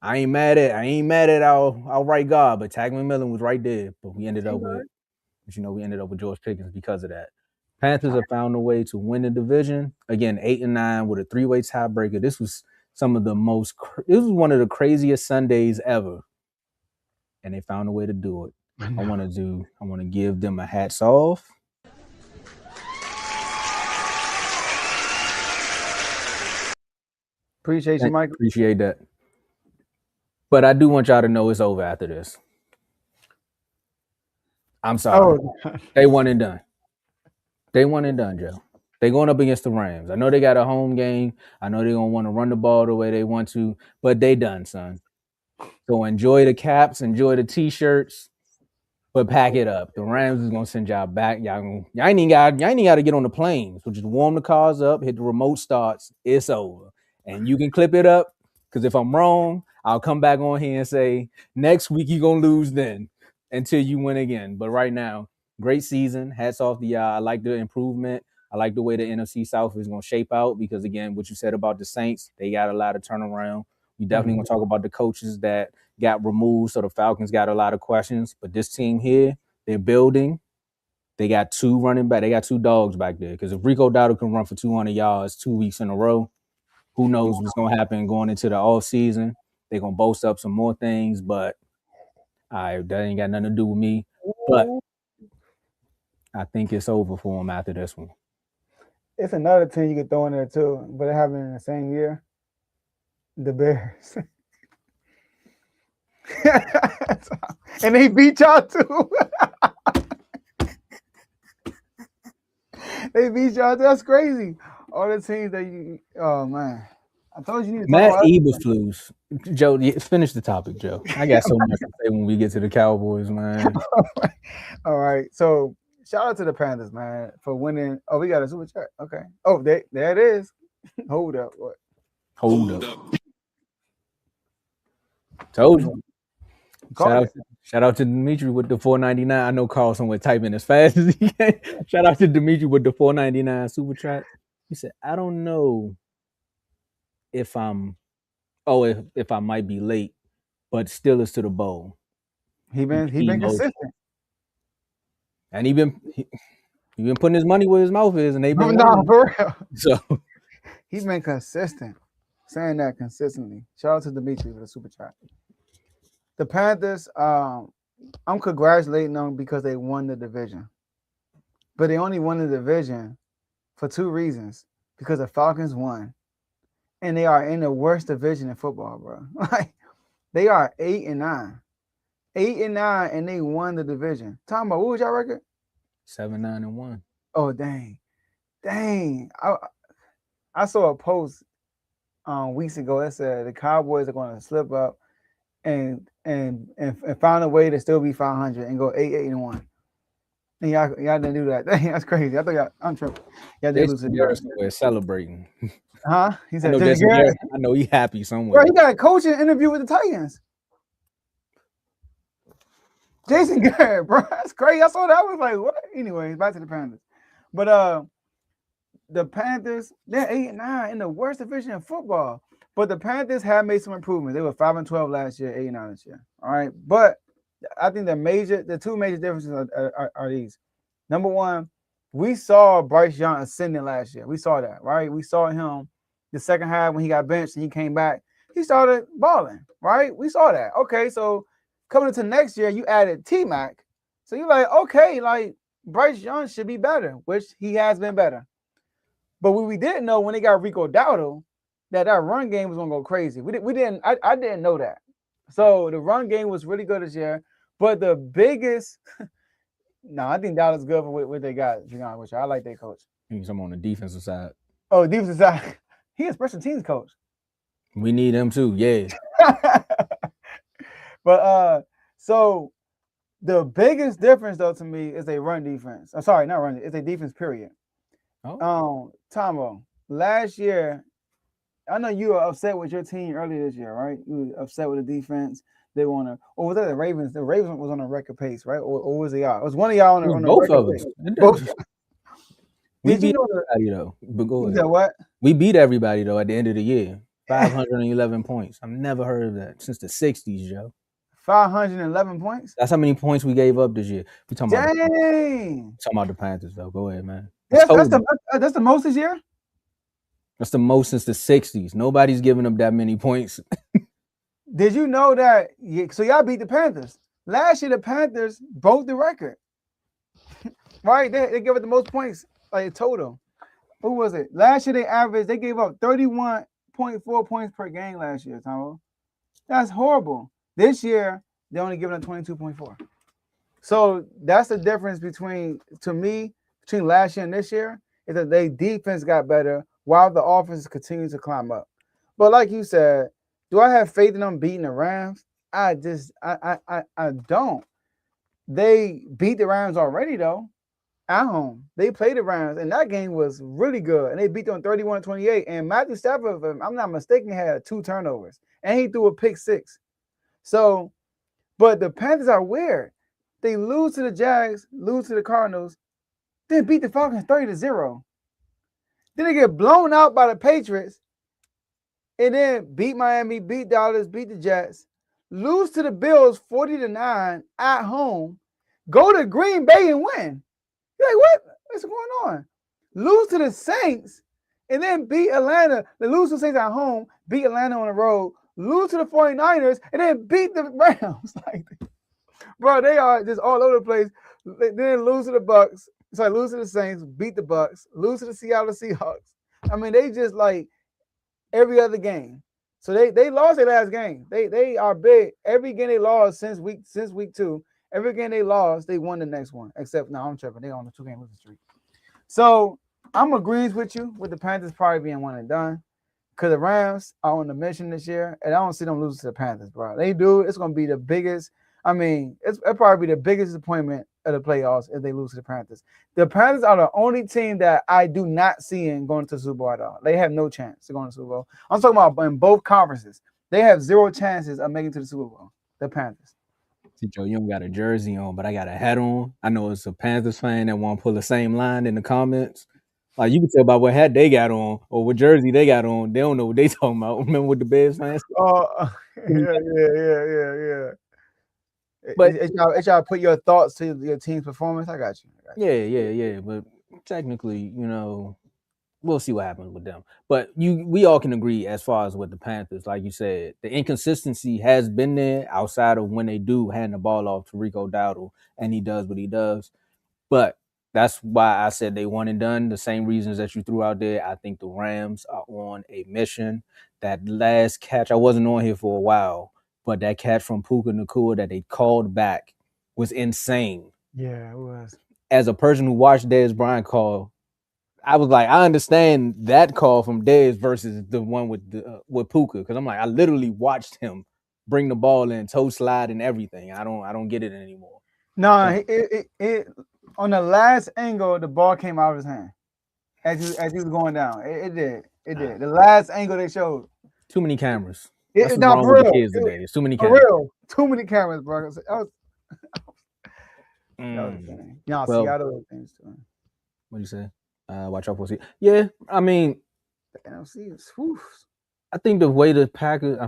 I ain't mad at our right guard, but Tack McMillan was right there. But we ended up with George Pickens because of that. Panthers have found a way to win the division. Again, 8-9 with a 3-way tiebreaker. This was one of the craziest Sundays ever. And they found a way to do it. I want to give them a hats off. Appreciate you, Michael. Appreciate that. But I do want y'all to know it's over after this. I'm sorry. They one and done. Joe. They going up against the Rams. I know they got a home game. I know they're going to want to run the ball the way they want to, but they done, son. So enjoy the caps, enjoy the T-shirts, but pack it up. The Rams is going to send y'all back. Y'all ain't even got to get on the planes. So just warm the cars up, hit the remote starts. It's over. And you can clip it up, because if I'm wrong, I'll come back on here and say, next week you're going to lose then until you win again. But right now, great season. Hats off to y'all. I like the improvement. I like the way the NFC South is going to shape out because, again, what you said about the Saints, they got a lot of turnaround. We definitely going to talk about the coaches that got removed, so the Falcons got a lot of questions. But this team here, they're building. They got 2 running back. They got 2 dogs back there because if Rico Dowdle can run for 200 yards 2 weeks in a row, who knows what's going to happen going into the offseason. They're going to boast up some more things, but that ain't got nothing to do with me. But I think it's over for them after this one. It's another team you could throw in there too, but it happened in the same year. The Bears. And they beat y'all too. They beat y'all too. That's crazy. All the teams that you, oh man. I told you. Matt Eberflus. Joe, finish the topic, Joe. I got so much to say when we get to the Cowboys, man. All right. So shout out to the Panthers, man, for winning. Oh, we got a super chat. Okay. Oh, there it is. Hold up. What? Hold up. Told you. Shout out to Dimitri with the $4.99. I know Carlson was typing as fast as he can. Shout out to Dimitri with the $4.99 super chat. He said, I don't know if I might be late, but still is to the bowl. He been consistent. And he been putting his money where his mouth is, and they've been for real. So he's been consistent, saying that consistently. Shout out to Dimitri for the super chat. The Panthers, I'm congratulating them because they won the division. But they only won the division for 2 reasons. Because the Falcons won. And they are in the worst division in football, bro. Like, they are 8-9. 8-9, and they won the division. Tomo, what was your record? 7-9-1. Oh, dang. I saw a post weeks ago that said the Cowboys are going to slip up and find a way to still be 500 and go 8-1. And y'all didn't do that. Dang, that's crazy. I thought I'm tripping. Y'all did lose to We're celebrating. Huh? He said, I know he's happy somewhere. Bro, he got a coaching interview with the Titans. Jason Garrett, bro. That's crazy. I saw that. I was like, what? Anyways, back to the Panthers. But the Panthers, they're 8-9 in the worst division in football. But the Panthers have made some improvements. They were 5-12 last year, 8-9 this year. All right. But I think the 2 major differences are these. Number one, we saw Bryce Young ascending last year. We saw that, right? We saw him the second half when he got benched and he came back. He started balling, right? We saw that. Okay, so coming into next year, you added T-Mac. So you're like, okay, like Bryce Young should be better, which he has been better. But what we didn't know when they got Rico Dowdle, that run game was going to go crazy. I didn't know that. So the run game was really good this year. But the biggest No, I think Dallas good for what they got. To be honest with you, I like their coach. He's on the defensive side. Oh, defensive side. He is special teams coach. We need him too. Yeah. But so the biggest difference though to me is a run defense. I'm sorry, not run. It's a defense period. Oh. Tomo, last year, I know you were upset with your team earlier this year, right? You were upset with the defense. They want to, or was that the Ravens? The Ravens was on a record pace, right? Or was it y'all? It was one of y'all on a both record of pace. us. Both. We Did you beat know that? everybody though. But go You ahead. said what? We beat everybody though at the end of the year. 511 points. I've never heard of that since the 60s, Joe. 511 points. That's how many points we gave up this year. We talking about Dang. talking about the Panthers though. Go ahead, man. That's the most this year. That's the most since the 60s. Nobody's giving up that many points. Did you know that? So y'all beat the Panthers last year. The Panthers broke the record, right? They gave up the most points, like total. Who was it? Last year they gave up 31.4 points per game last year, Tomo. That's horrible. This year they only giving up 22.4. So that's the difference between last year and this year is that their defense got better while the offense continues to climb up. But like you said, do I have faith in them beating the Rams? I don't. They beat the Rams already though. At home, they played the Rams, and that game was really good. And they beat them 31-28. And Matthew Stafford, if I'm not mistaken, had 2 turnovers, and he threw a pick 6. So, but the Panthers are weird. They lose to the Jags, lose to the Cardinals, then beat the Falcons 30-0. Then they get blown out by the Patriots, and then beat Miami, beat Dallas, beat the Jets, lose to the Bills 40-9 at home, go to Green Bay and win. You're like, what? What's going on? Lose to the Saints and then beat Atlanta. They lose to the Saints at home, beat Atlanta on the road, lose to the 49ers, and then beat the Rams. Like, bro, they are just all over the place. Then lose to the Bucks. Sorry, lose to the Saints, beat the Bucks, lose to the Seattle Seahawks. I mean, they just like every other game. So they lost their last game. They are big. Every game they lost since week 2. Every game they lost, they won the next one. Except, no, I'm tripping. They on a 2-game losing streak. So I'm agreeing with you with the Panthers probably being one and done. Because the Rams are on the mission this year, and I don't see them losing to the Panthers, bro. They do. It's going to be the biggest. I mean, it'll probably be the biggest disappointment of the playoffs if they lose to the Panthers. The Panthers are the only team that I do not see in going to the Super Bowl at all. They have no chance to go to the Super Bowl. I'm talking about in both conferences. They have 0 chances of making it to the Super Bowl. The Panthers. See, Joe, you don't got a jersey on, but I got a hat on. I know it's a Panthers fan that want to pull the same line in the comments. Like, you can tell by what hat they got on or what jersey they got on. They don't know what they talking about. Remember what the Bears fans said? Oh, yeah. But it's y'all put your thoughts to your team's performance. I got you. Yeah. But technically, you know, we'll see what happens with them. But we all can agree as far as with the Panthers, like you said, the inconsistency has been there outside of when they do hand the ball off to Rico Dowdle and he does what he does. But that's why I said they one and done. The same reasons that you threw out there. I think the Rams are on a mission. That last catch, I wasn't on here for a while, but that catch from Puka Nacua that they called back was insane. Yeah, it was. As a person who watched Dez Bryant call, I was like, I understand that call from Dez versus the one with Puka, because I'm like, I literally watched him bring the ball in, toe slide and everything. I don't get it anymore. No, it on the last angle, the ball came out of his hand as he was going down. It did. The last angle they showed. Too many cameras. That's what's wrong with the kids today. It's too many cameras. For real. Too many cameras, bro. Seattle things too. What do you say? Watch out for Seattle. Yeah, I mean, the NFC is. Whew. I think the way the Packers.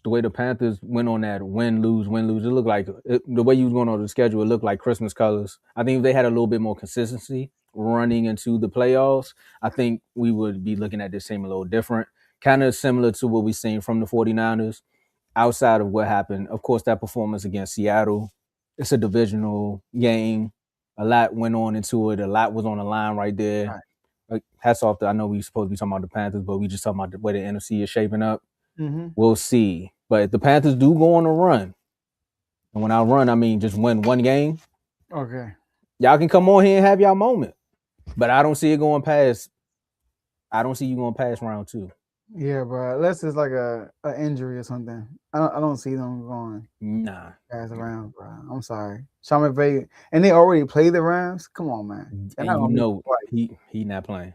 The way the Panthers went on that win lose. It looked like the way you was going on the schedule. It looked like Christmas colors. I think if they had a little bit more consistency running into the playoffs, I think we would be looking at this team a little different. Kind of similar to what we've seen from the 49ers. Outside of what happened, of course, that performance against Seattle. It's a divisional game. A lot went on into it. A lot was on the line right there. Right. Like, hats off to, I know we supposed to be talking about the Panthers, but we just talking about the way the NFC is shaping up. Mm-hmm. We'll see. But if the Panthers do go on a run, and when I run, I mean just win one game, Okay. Y'all can come on here and have y'all moment, but I don't see it going past. I don't see you going past round 2. Yeah, bro. Unless it's like a injury or something. I don't see them going Nah, pass around, bro. I'm sorry. Sean McVay, and they already played the Rams. Come on, man. They're not and you gonna beat them know twice. he not playing.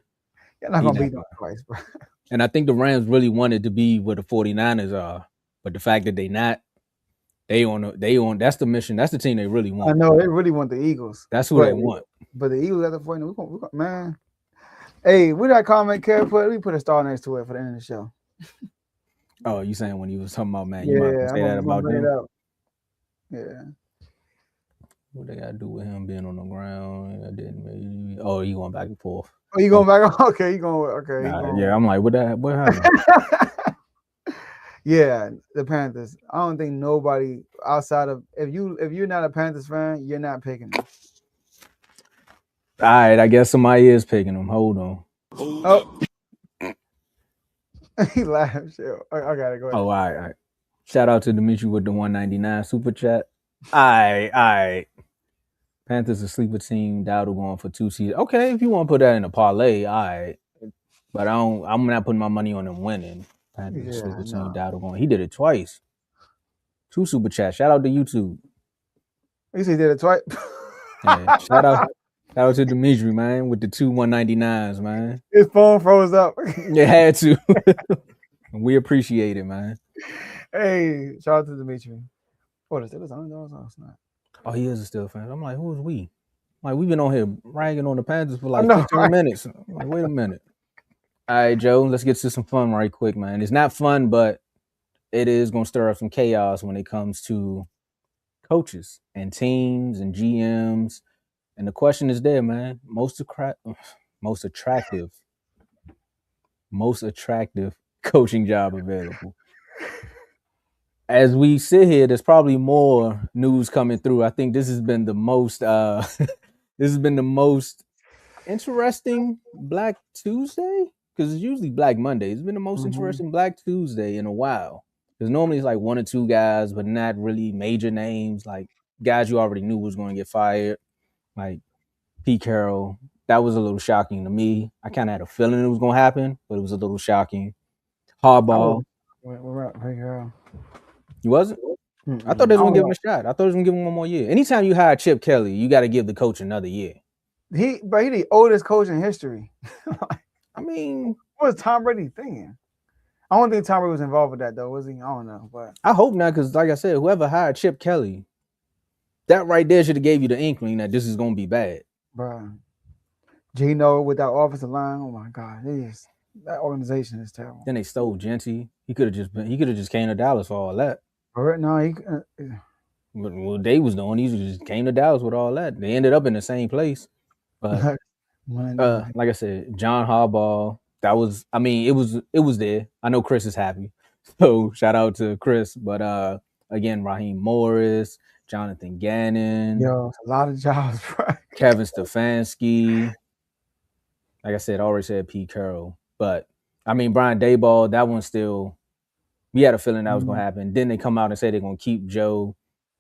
You're not He gonna not beat them playing. twice, bro. And I think the Rams really wanted to be where the 49ers are, but the fact that they not, they on that's the mission. That's the team they really I want. know they really want the Eagles. That's who they want. But the Eagles at the point, man. Hey, we that comment Kev put. We put a star next to it for the end of the show. Oh, you saying when you was talking about man, Yeah, you might say that I'm gonna about bring them. it up. Yeah. What they gotta do with him being on the ground? I didn't maybe. Oh, you going back and forth. Oh, you going back? Okay, you going? Okay, Yeah, I'm like, what happened? Yeah, the Panthers. I don't think nobody outside of if you're not a Panthers fan, you're not picking them. All right, I guess somebody is picking them. Hold on. Oh, he laughed. Shit. I gotta go ahead. Oh, all right. Shout out to Dimitri with the 199 super chat. All right. Panthers a sleeper team. Dowdle going for 2 seasons. Okay, if you want to put that in a parlay, all right. But I'm not putting my money on them winning. Panthers sleeper team. Dowdle going. He did it twice. 2 super chats. Shout out to YouTube. You see, he did it twice. Yeah, shout out to Dimitri, man, with the 2 199s, man. His phone froze up. It had to. We appreciate it, man. Hey, shout out to Dimitri. Oh, the Steelers underdogs? Oh, he is a Steelers fan. I'm like, who is we? Like, we've been on here ragging on the Panthers for like 15 minutes. I'm like, wait a minute. All right, Joe, let's get to some fun right quick, man. It's not fun, but it is going to stir up some chaos when it comes to coaches and teams and GMs. And the question is there, man. Most attractive coaching job available. As we sit here, there's probably more news coming through. I think this has been the most interesting Black Tuesday, because it's usually Black Monday. It's been the most interesting Black Tuesday in a while. Because normally it's like 1 or 2 guys, but not really major names, like guys you already knew was going to get fired, like Pete Carroll. That was a little shocking to me. I kind of had a feeling it was going to happen, but it was a little shocking. Harbaugh. You wasn't? I thought they was going to give him a shot. I thought they was going to give him 1 more year. Anytime you hire Chip Kelly, you got to give the coach another year. He the oldest coach in history. I mean, what was Tom Brady thinking? I don't think Tom Brady was involved with that, though, was he? I don't know. But I hope not, because like I said, whoever hired Chip Kelly, that right there should have gave you the inkling that this is going to be bad. Bro, Geno with that offensive line, oh my God, that organization is terrible. Then they stole Genty. He could have just came to Dallas for all that. No, what they was doing, he just came to Dallas with all that. They ended up in the same place. But like I said, John Harbaugh, it was there. I know Chris is happy. So shout out to Chris. But again, Raheem Morris, Jonathan Gannon. Yo, a lot of jobs, bro. Kevin Stefanski. Like I said, I already said Pete Carroll. But I mean, Brian Daboll, that one still, we had a feeling that was going to happen. Then they come out and say they're going to keep Joe.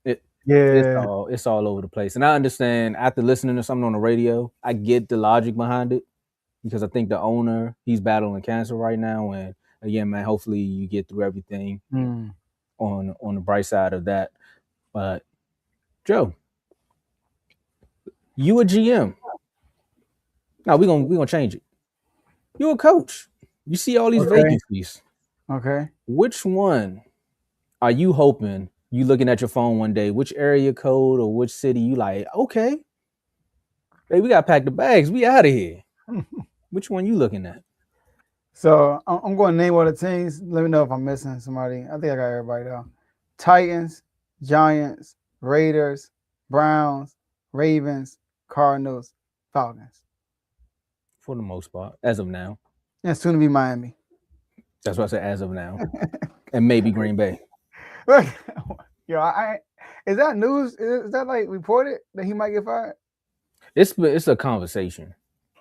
It's all over the place. And I understand, after listening to something on the radio, I get the logic behind it, because I think the owner, he's battling cancer right now. And again, man, hopefully you get through everything on the bright side of that. But Joe, you a GM. No, we're gonna change it. You a coach. You see all these vacancies. Okay. Which one are you hoping, you looking at your phone one day, which area code or which city you like, okay, hey, we gotta pack the bags, we out of here. Which one you looking at? So I'm going to name all the teams. Let me know if I'm missing somebody. I think I got everybody though. Titans, Giants, Raiders, Browns, Ravens, Cardinals, Falcons. For the most part, as of now. And soon to be Miami. That's what I said, as of now. And maybe Green Bay. Yo, is that news? Is that like reported that he might get fired? It's a conversation.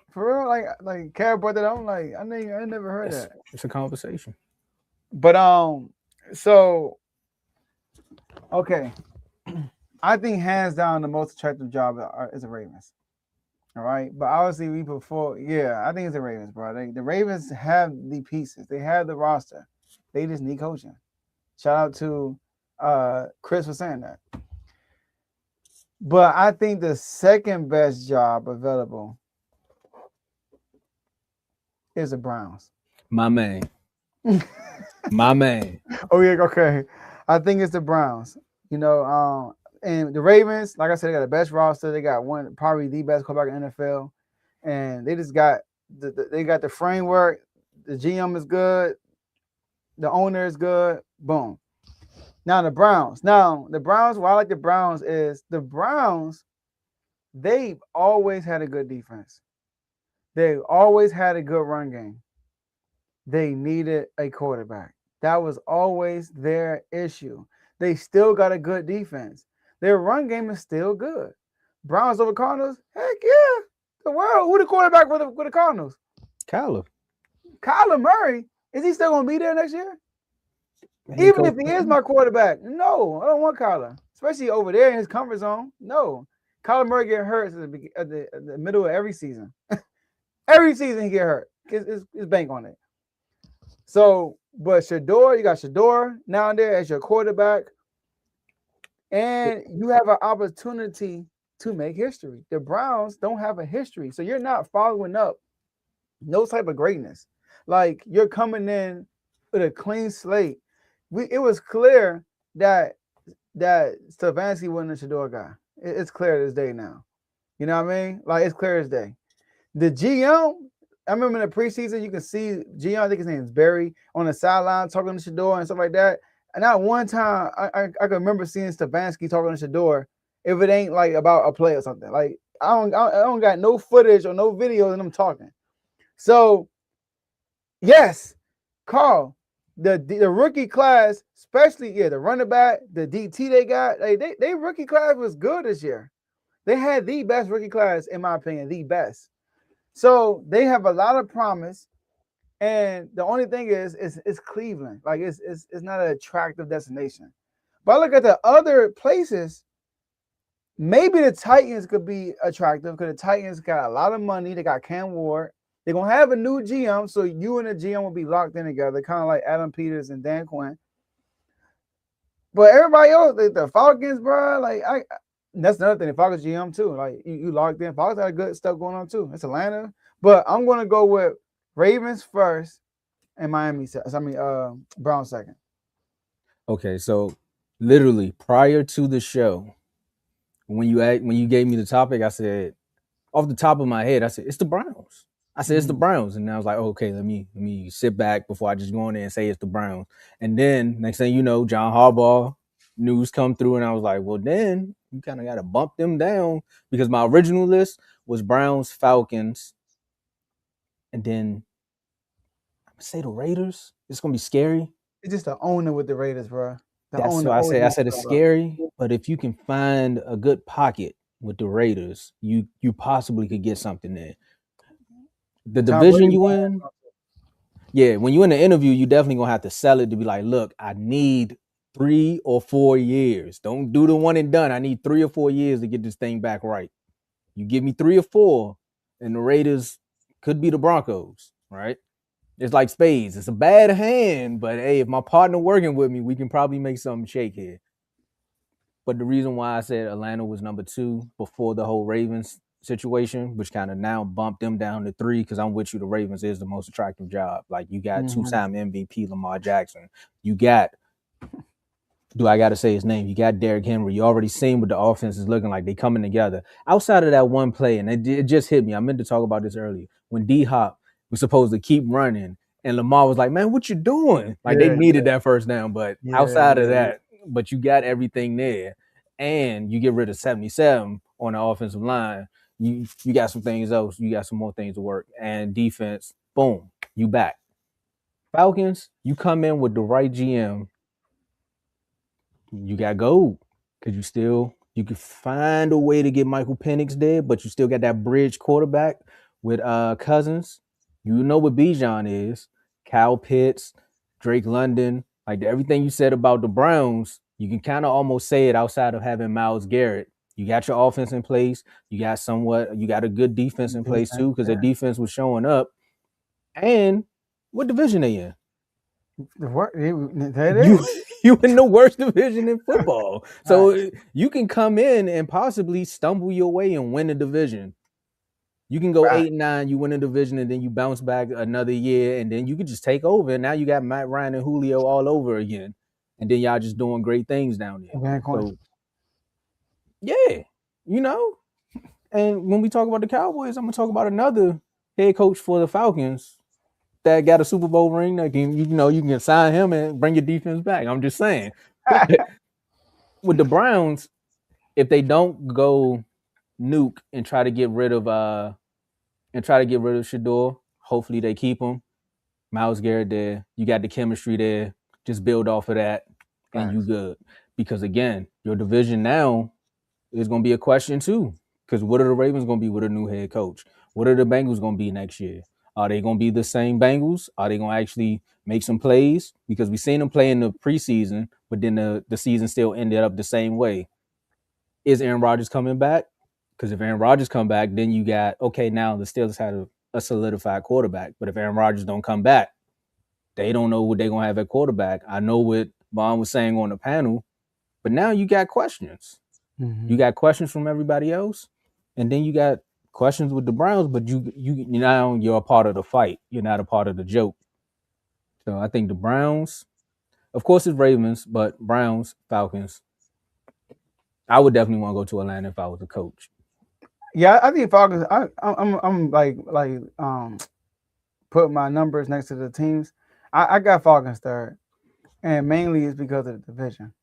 For real? Like Cal brought that on. Like I never heard that. It's a conversation. But so okay. I think hands down the most attractive job is the Ravens. All right, but obviously I think it's the Ravens, bro. The Ravens have the pieces, they have the roster, they just need coaching. Shout out to Chris for saying that. But I think the second best job available is the Browns. My man. My man. Oh yeah, okay. I think it's the Browns. You know, and the Ravens, like I said, they got the best roster. They got probably the best quarterback in the NFL, and they just got they got the framework. The GM is good. The owner is good. Boom. Now the Browns. Why I like the Browns is the Browns. They've always had a good defense. They always had a good run game. They needed a quarterback. That was always their issue. They still got a good defense. Their run game is still good. Browns over Cardinals? Heck yeah. The world. Who the quarterback for the Cardinals? Kyler Murray. Is he still going to be there next year? Even if he is my quarterback. No, I don't want Kyler. Especially over there in his comfort zone. No. Kyler Murray get hurt at the middle of every season. Every season he get hurt. It's bank on it. So, but Shador, you got Shador down there as your quarterback. And you have an opportunity to make history. The Browns don't have a history. So you're not following up no type of greatness. Like you're coming in with a clean slate. It was clear that Stefanski wasn't a Shador guy. It's clear as day now. You know what I mean? Like it's clear as day. The GM, I remember in the preseason, you can see GM, I think his name is Barry, on the sideline talking to Shador and stuff like that. And not one time I can remember seeing Stefanski talking to Shador if it ain't like about a play or something. Like I don't got no footage or no videos of them talking. So yes, Carl, the rookie class, especially the running back, the DT they got, they rookie class was good this year. They had the best rookie class, in my opinion, the best. So they have a lot of promise. And the only thing is Cleveland. Like it's not an attractive destination. But I look at the other places, maybe the Titans could be attractive because the Titans got a lot of money. They got Cam Ward. They're gonna have a new GM, so you and the GM will be locked in together, kind of like Adam Peters and Dan Quinn. But everybody else, the Falcons, bro, that's another thing. The Falcons GM too. Like you locked in. Falcons got good stuff going on too. It's Atlanta, but I'm gonna go with Ravens first and Browns second. Okay, so literally prior to the show, when you gave me the topic, I said off the top of my head, I said it's the Browns. I said it's the Browns, and I was like, okay, let me sit back before I just go in there and say it's the Browns. And then next thing you know, John Harbaugh news come through, and I was like, well, then you kind of got to bump them down because my original list was Browns, Falcons, and then I'm gonna say the Raiders. It's gonna be scary. It's just the owner with the Raiders, bro. That's what I said. I said it's scary, but if you can find a good pocket with the Raiders, you possibly could get something there. The division you in, when you in the interview, you definitely gonna have to sell it to be like, look, I need 3 or 4 years. Don't do the one and done. I need 3 or 4 years to get this thing back right. You give me 3 or 4, and the Raiders could be the Broncos, right? It's like spades. It's a bad hand, but hey, if my partner working with me, we can probably make something shake here. But the reason why I said Atlanta was number 2 before the whole Ravens situation, which kind of now bumped them down to 3, because I'm with you, the Ravens is the most attractive job. Like you got 2-time MVP Lamar Jackson. You got, do I got to say his name? You got Derrick Henry. You already seen what the offense is looking like. They coming together. Outside of that one play, and it just hit me. I meant to talk about this earlier. When D-Hop was supposed to keep running, and Lamar was like, man, what you doing? Like they needed that first down, but outside of that, but you got everything there. And you get rid of 77 on the offensive line. You got some things else. You got some more things to work. And defense, boom, you back. Falcons, you come in with the right GM. You got gold. Because you can find a way to get Michael Penix there, but you still got that bridge quarterback with Cousins. You know what Bijan is. Kyle Pitts, Drake London. Like everything you said about the Browns, You can kind of almost say it outside of having Myles Garrett. You got your offense in place. You got a good defense in place too, because the defense was showing up. And what division they in? You in the worst division in football. So you can come in and possibly stumble your way and win the division. You can go 8-9, you win the division, and then you bounce back another year, and then you can just take over. And now you got Matt Ryan and Julio all over again. And then y'all just doing great things down there. So, yeah, you know. And when we talk about the Cowboys, I'm gonna talk about another head coach for the Falcons that got a Super Bowl ring. That can, you can sign him and bring your defense back. I'm just saying. But with the Browns, if they don't go nuke and try to get rid of Shador, hopefully they keep him. Myles Garrett there. You got the chemistry there. Just build off of that, and you good. Because again, your division now is going to be a question too. Because what are the Ravens going to be with a new head coach? What are the Bengals going to be next year? Are they going to be the same Bengals? Are they going to actually make some plays? Because we've seen them play in the preseason, but then the season still ended up the same way. Is Aaron Rodgers coming back? Because if Aaron Rodgers come back, then you got, okay, now the Steelers had a solidified quarterback. But if Aaron Rodgers don't come back, they don't know what they're going to have at quarterback. I know what Vaughn was saying on the panel, but now you got questions. Mm-hmm. You got questions from everybody else, and then you got questions with the Browns, but you're a part of the fight. You're not a part of the joke. So I think the Browns, of course it's Ravens, but Browns, Falcons. I would definitely want to go to Atlanta if I was a coach. Yeah, I think Falcons. I'm like put my numbers next to the teams. I got Falcons third, and mainly it's because of the division.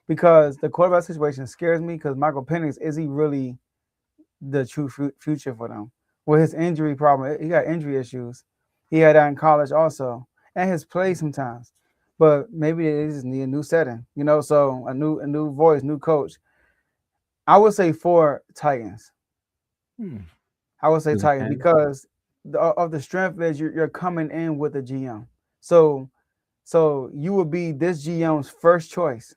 Because the quarterback situation scares me. Because Michael Penix, is he really the true future for them? With his injury problem, he got injury issues. He had that in college also, and his play sometimes. But maybe they just need a new setting, So a new voice, new coach. I would say 4 Titans. I would say Titans because of the strength that you're coming in with a GM. So you will be this GM's first choice.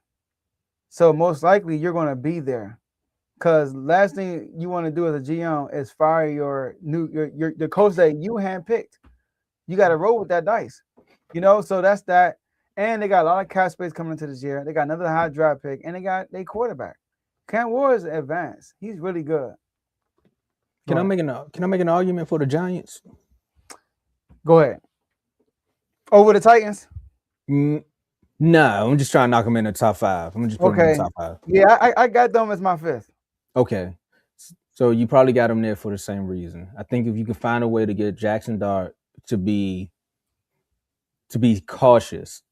So most likely you're going to be there, because last thing you want to do as a GM is fire your coach that you handpicked. You got to roll with that dice, So that's that. And they got a lot of cap space coming into this year. They got another high draft pick, and they got their quarterback. Cam Ward's advanced. He's really good. Can I make an argument for the Giants? Go ahead. Over the Titans? No, I'm just trying to knock them in the top 5. I'm just putting them in the top 5. Yeah, I got them as my 5th. Okay. So you probably got them there for the same reason. I think if you can find a way to get Jackson Dart to be cautious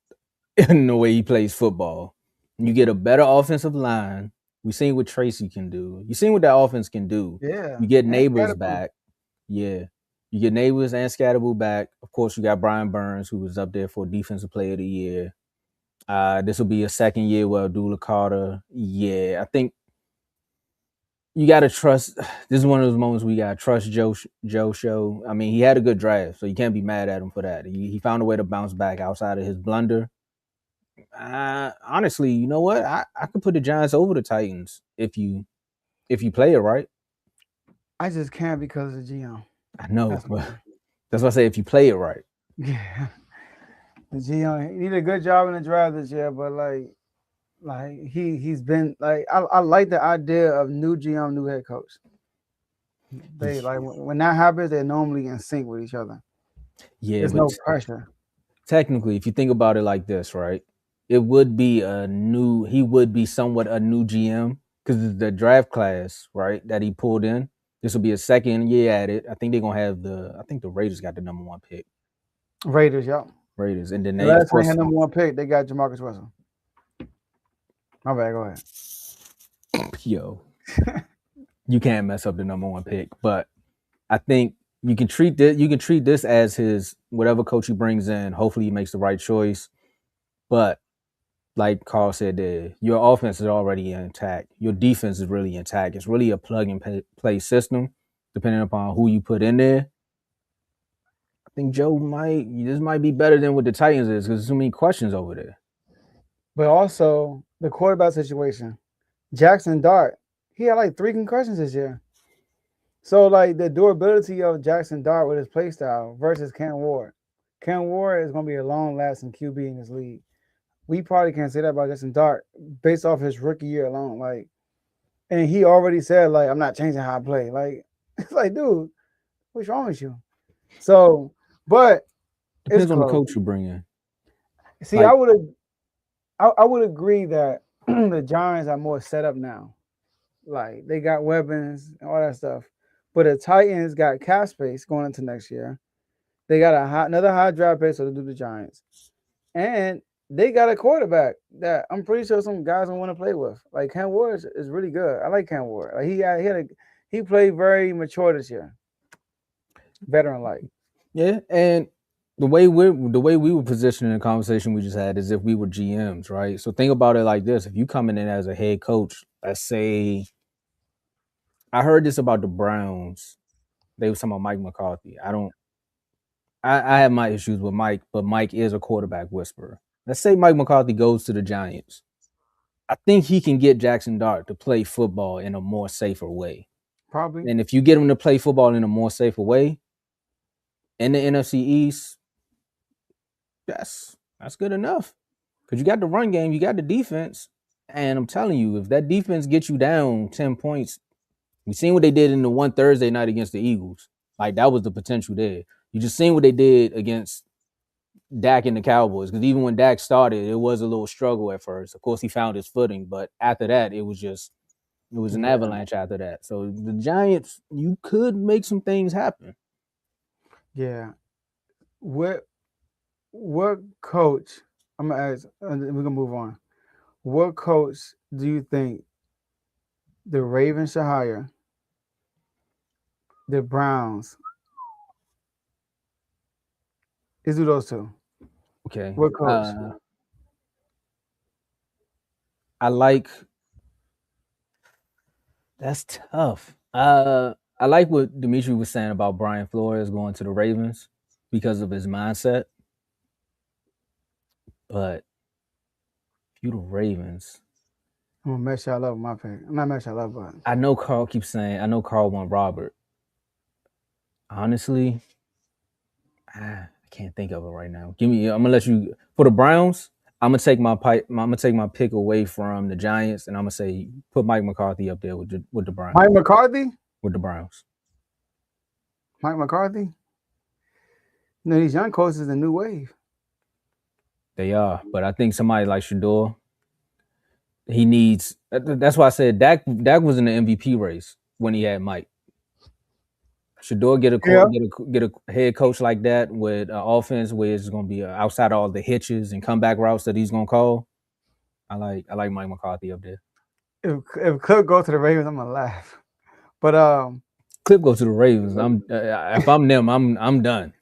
in the way he plays football, you get a better offensive line. We seen what Tracy can do. You seen what that offense can do. Yeah. You get Neighbors back. Yeah. You get Neighbors and Scatterable back. Of course, you got Brian Burns, who was up there for Defensive Player of the Year. This will be a second year with Abdullah Carter. Yeah, I think you got to trust. This is one of those moments we got to trust Joe Show. I mean, he had a good draft, so you can't be mad at him for that. He found a way to bounce back outside of his blunder. Honestly, you know what? I could put the Giants over the Titans if you play it right. I just can't because of the GM. I know, that's why I say if you play it right. Yeah. The GM, he did a good job in the draft this year, but he's been like I like the idea of new GM, new head coach. They when that happens, they're normally in sync with each other. Yeah, there's no pressure. Technically, if you think about it like this, right? It would be he would be somewhat a new GM because the draft class, right, that he pulled in. This will be a second year at it. I think they're gonna have I think the Raiders got the number 1 pick. Raiders, yeah. Raiders, and then the last time they had number 1 pick, they got Jamarcus Russell. My bad, go ahead. Yo, you can't mess up the number 1 pick, but I think you can treat this as his whatever coach he brings in. Hopefully, he makes the right choice. But like Carl said, there, your offense is already intact. Your defense is really intact. It's really a plug and play system, depending upon who you put in there. I think this might be better than what the Titans is because there's so many questions over there. But also the quarterback situation. Jackson Dart, he had like 3 concussions this year. So like the durability of Jackson Dart with his play style versus Ken Ward. Ken Ward is gonna be a long-lasting QB in this league. We probably can't say that about Jackson Dart based off his rookie year alone. Like, and he already said, like, I'm not changing how I play. Like, it's like, dude, what's wrong with you? So, but Depends it's on the close. coach you bring in. See, Like, I would agree that the Giants are more set up now. Like they got weapons and all that stuff. But the Titans got cap space going into next year. They got another high draft pick, so to do the Giants. And they got a quarterback that I'm pretty sure some guys don't want to play with. Like Ken Ward is really good. I like Ken Ward. Like he played very mature this year. Veteran like. yeah, and the way we were positioned in the conversation we just had is if we were GMs, right? So think about it like this: if you coming in as a head coach, let's say, I heard this about the Browns. They were talking about Mike McCarthy. I have my issues with Mike, but Mike is a quarterback whisperer. Let's say Mike McCarthy goes to the Giants. I think he can get Jackson Dart to play football in a more safer way. Probably. And if you get him to play football in a more safer way in the NFC East, that's good enough. Because you got the run game, you got the defense. And I'm telling you, if that defense gets you down 10 points, we seen what they did in the one Thursday night against the Eagles. Like, that was the potential there. You just seen what they did against Dak and the Cowboys. Because even when Dak started, it was a little struggle at first. Of course, he found his footing. But after that, it was an avalanche after that. So the Giants, you could make some things happen. Yeah. What coach, I'm gonna ask, we're gonna move on. What coach do you think the Ravens should hire? The Browns. Let's do those two. Okay. What coach? I like. That's tough. I like what Dimitri was saying about Brian Flores going to the Ravens because of his mindset. But if you the Ravens, I'm gonna mess y'all up with my pick. I'm not messing y'all up, but I know Carl keeps saying, I know Carl want Robert. Honestly, I can't think of it right now. I'm gonna let you for the Browns. I'm gonna take my pick away from the Giants, and I'm gonna say put Mike McCarthy up there with the Browns. Mike McCarthy? With the Browns. Mike McCarthy? You know, these young coaches is the new wave. They are, but I think somebody like Shador, he needs. That's why I said Dak was in the MVP race when he had Mike. Shador get a head coach like that with an offense where it's going to be outside of all the hitches and comeback routes that he's going to call. I like Mike McCarthy up there. If Clip go to the Ravens, I'm gonna laugh. But Clip go to the Ravens. If I'm them, I'm done.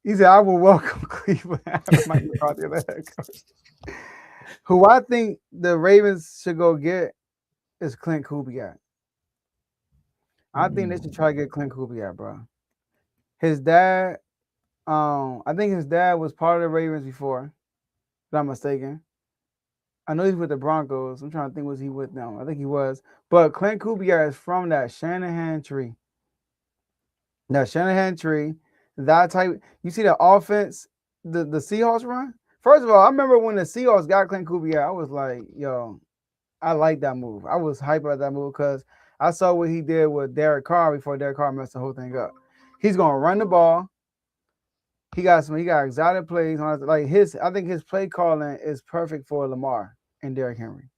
He said, "I will welcome Cleveland." Mike McCarthy, the head coach. Who I think the Ravens should go get is Clint Kubiak. I think they should try to get Clint Kubiak, bro. His dad, I think his dad was part of the Ravens before, if I'm mistaken. I know he's with the Broncos. I'm trying to think, was he with them? I think he was. But Clint Kubiak is from that Shanahan tree. That Shanahan tree, that type. You see the offense, the Seahawks run? First of all, I remember when the Seahawks got Clint Kubiak, I was like, yo, I like that move. I was hyped about that move because I saw what he did with Derek Carr before Derek Carr messed the whole thing up. He's gonna run the ball. He got exotic plays. I think his play calling is perfect for Lamar and Derrick Henry.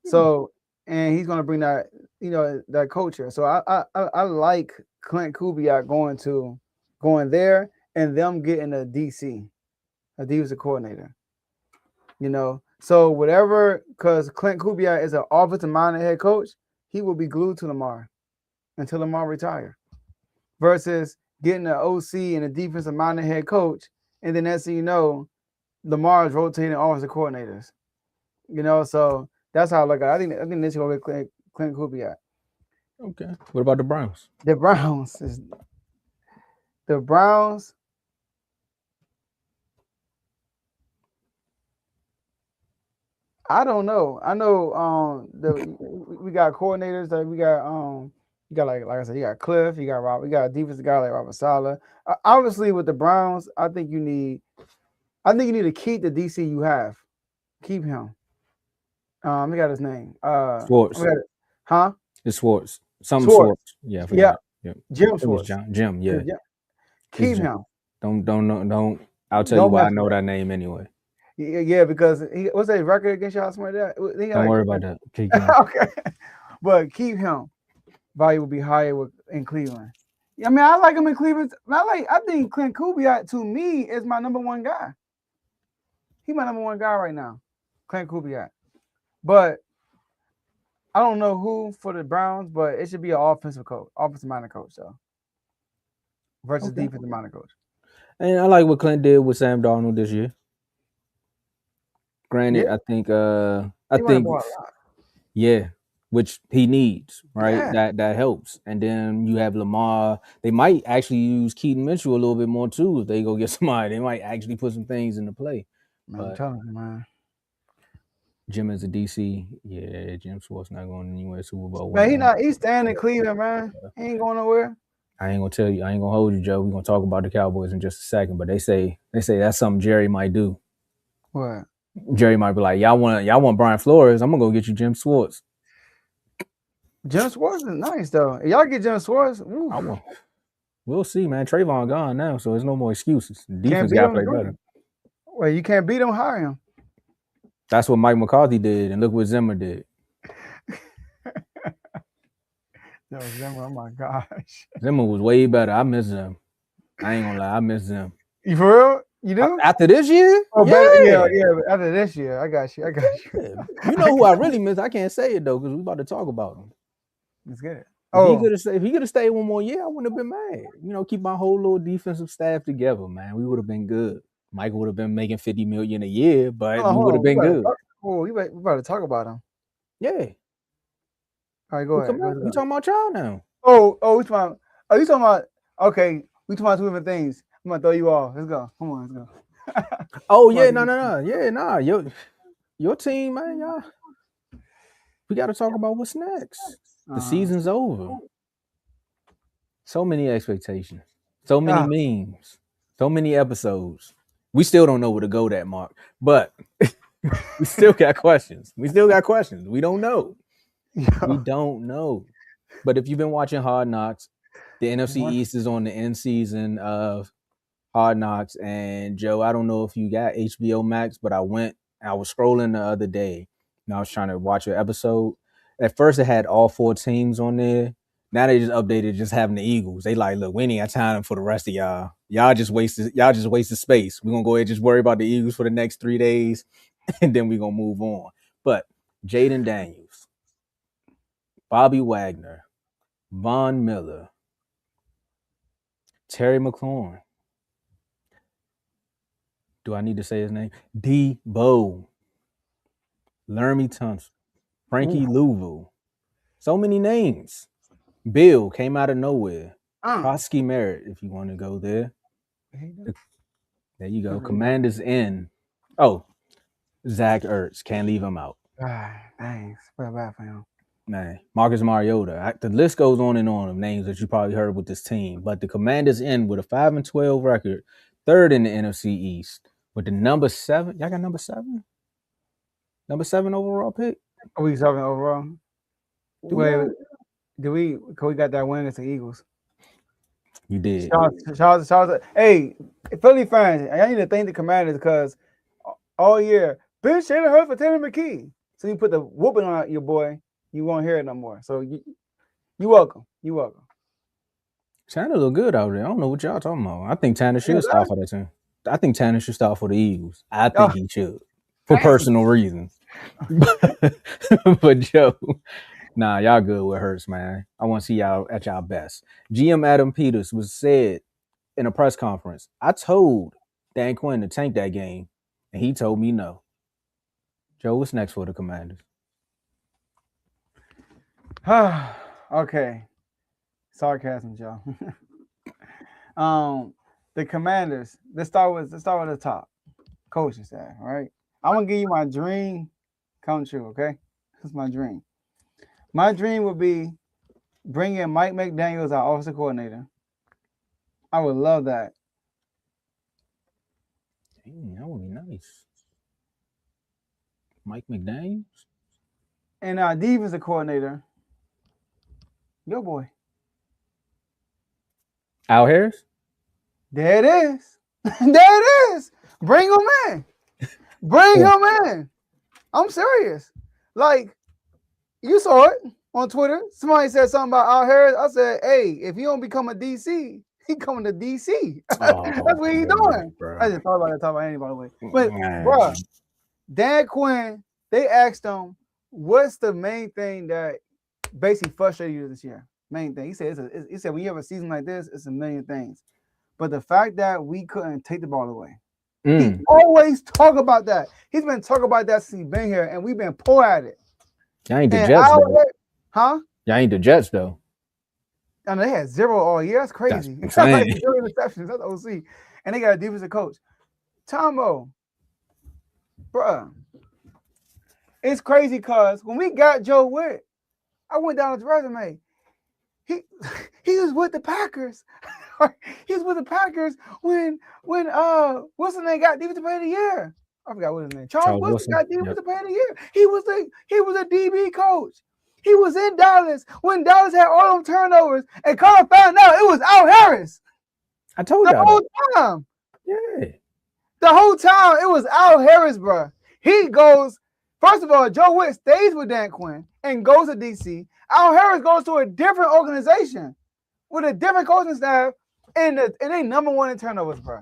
So, and he's gonna bring that, that culture. So I like Clint Kubiak going there and them getting a DC, a defensive coordinator. So whatever, because Clint Kubiak is an offensive-minded head coach, he will be glued to Lamar until Lamar retires. Versus getting an OC and a defensive-minded head coach, and then next thing you know, Lamar is rotating offensive coordinators. So that's how I look at it. I think this is going to be Clint Kubiak. Okay. What about the Browns? The Browns. I don't know. I know we got coordinators that we got you got like I said, you got Cliff, you got Rob, we got a defensive guy like Robert Saleh. Obviously with the Browns, I think you need to keep the DC you have. Keep him. We got his name. Schwartz. Huh? It's Schwartz. Something Schwartz. Schwartz. Yeah, I Yeah. forgot. Yeah. Jim It was Schwartz. Jim, yeah. Keep him. Don't. I'll tell Don't you why I mess know with that name anyway. Yeah, because what's that record against y'all? Something like that. Don't worry about that. Keep going. Okay, but keep him. Value will be higher in Cleveland. I mean, I like him in Cleveland. I think Clint Kubiak to me is my number one guy. He's my number one guy right now, Clint Kubiak. But I don't know who for the Browns, but it should be an offensive minded coach though, versus defensive minded coach. And I like what Clint did with Sam Darnold this year. Granted, Yeah. I think yeah, which he needs, right? Yeah. That helps. And then you have Lamar. They might actually use Keaton Mitchell a little bit more too if they go get somebody. They might actually put some things into play. Man, I'm telling you, man. Jim is a DC. Yeah, Jim Schwartz not going anywhere. Super Bowl. Man, he's staying in Cleveland, man. He ain't going nowhere. I ain't gonna tell you. I ain't gonna hold you, Joe. We're gonna talk about the Cowboys in just a second. But they say that's something Jerry might do. What? Jerry might be like, y'all want Brian Flores? I'm gonna go get you Jim Schwartz. Jim Schwartz is nice though. If y'all get Jim Schwartz, we'll see, man. Trayvon gone now, so there's no more excuses. The defense got to play better. Well, you can't beat him, hire him. That's what Mike McCarthy did, and look what Zimmer did. Yo, Zimmer, oh my gosh. Zimmer was way better. I miss him. I ain't gonna lie, I miss him. You for real? You do? After this year? Oh, yeah. After this year, I got you. Yeah. You know who I really miss? I can't say it though, because we're about to talk about him. Let's get it. If he could have stayed one more year, I wouldn't have been mad. You know, keep my whole little defensive staff together, man. We would have been good. Michael would have been making $50 million a year, but we would have been good. We about to talk about him. Yeah. All right, go ahead. We talking about y'all now. You talking about? Okay, we talking about two different things. I'm gonna throw you off. Let's go. Come on, let's go. Oh yeah, no. Yeah, nah. Your team, man, y'all. We got to talk about what's next. The season's over. So many expectations. So many memes. So many episodes. We still don't know where to go that, Mark. But we still got questions. We don't know. We don't know. But if you've been watching Hard Knocks, the NFC East is on the end season of Hard Knocks. And Joe, I don't know if you got HBO Max, but I was scrolling the other day and I was trying to watch an episode. At first it had all 4 teams on there. Now they just updated just having the Eagles. They like, look, we ain't got time for the rest of y'all. Y'all just wasted space. We're gonna go ahead and just worry about the Eagles for the next 3 days, and then we're gonna move on. But Jaden Daniels, Bobby Wagner, Von Miller, Terry McLaurin. Do I need to say his name? Debo, Lermy Tunsil, Frankie Louisville. So many names. Bill came out of nowhere. Hosky Merritt, if you want to go there. There you go. Commanders in. Oh, Zach Ertz. Can't leave him out. Thanks. Feel bad for him. Man, Marcus Mariota. The list goes on and on of names that you probably heard with this team. But the Commanders in with a 5-12 record, 3rd in the NFC East. With the number 7. Y'all got number 7? Number 7 overall pick? Are we talking overall? Wait. We got that win against the Eagles? You did. Shout out. Hey, Philly fans, I need to thank the Commanders because all year, Ben Shanahan heard for Taylor McKee. So you put the whooping on your boy, you won't hear it no more. So you welcome. You welcome. Tanner look good out there. I don't know what y'all talking about. I think Tanner should start for that team. I think Tanner should start for the Eagles. I think he should. For personal reasons. But Joe, nah, y'all good with Hurts, man. I want to see y'all at y'all best. GM Adam Peters was said in a press conference, I told Dan Quinn to tank that game, and he told me no. Joe, what's next for the Commanders? Okay. Sarcasm, Joe. The Commanders, let's start with the top. Coaching staff, all right? I'm gonna give you my dream come true, okay? That's my dream. My dream would be bringing Mike McDaniels, our offensive coordinator. I would love that. Dang, that would be nice. Mike McDaniels? And our defensive coordinator, your boy. Al Harris? There it is. There it is. Bring him in. Bring him in. I'm serious. Like, you saw it on Twitter. Somebody said something about Al Harris. I said, hey, if he don't become a DC, he coming to DC. That's what he's doing. Bro. I just thought about that, talk about Andy, by the way. But, bro, Dan Quinn, they asked him, what's the main thing that basically frustrated you this year? Main thing. He said, when you have a season like this, it's a million things. But the fact that we couldn't take the ball away. He always talk about that. He's been talking about that since he's been here, and we've been poor at it. Y'all ain't the Jets, though. Huh? Y'all ain't the Jets, though. I mean, they had 0 all year. That's crazy. That's like 0 interceptions. That's OC. And they got a defensive coach. Tomo, bruh. It's crazy because when we got Joe Witt, I went down his resume. He was with the Packers. He was with the Packers when what's his name got defensive player of the year. I forgot what his name. Charles Wilson got defensive player of the year. He was a DB coach. He was in Dallas when Dallas had all them turnovers, and Carl found out it was Al Harris. I told you the whole time. Yeah, the whole time it was Al Harris, bro. He goes. First of all, Joe Witt stays with Dan Quinn and goes to DC. Al Harris goes to a different organization with a different coaching staff, and they number one in turnovers, bro.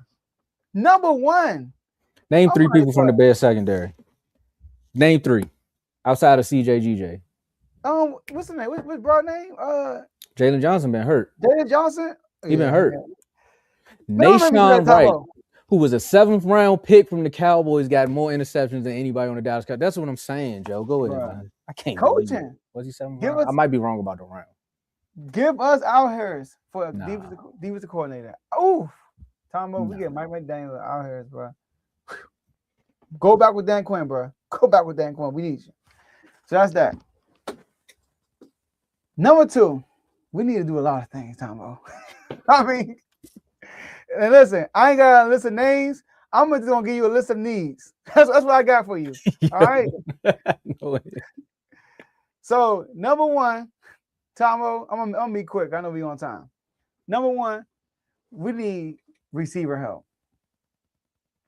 Number one. Name 3 people from the Bears secondary. Name 3 outside of CJ, GJ. What's the name? What's broad name? Jalen Johnson been hurt. Jalen Johnson. He been hurt. Nashawn Wright, who was a 7th round pick from the Cowboys, got more interceptions than anybody on the Dallas Cowboys. That's what I'm saying, Joe. Go ahead, man. I can't. Coaching. Was he 7th round? I might be wrong about the round. Give us Al Harris for a defensive coordinator. Oh, Tomo, we get Mike McDaniel, Al Harris, bro. Go back with Dan Quinn, bro. Go back with Dan Quinn. We need you. So that's that. Number 2, we need to do a lot of things, Tomo. I mean, and listen, I ain't got a list of names. I'm just gonna give you a list of needs. That's what I got for you. All right. No. So number 1, Tomo, I'm gonna be quick. I know we on time. Number 1, we need receiver help.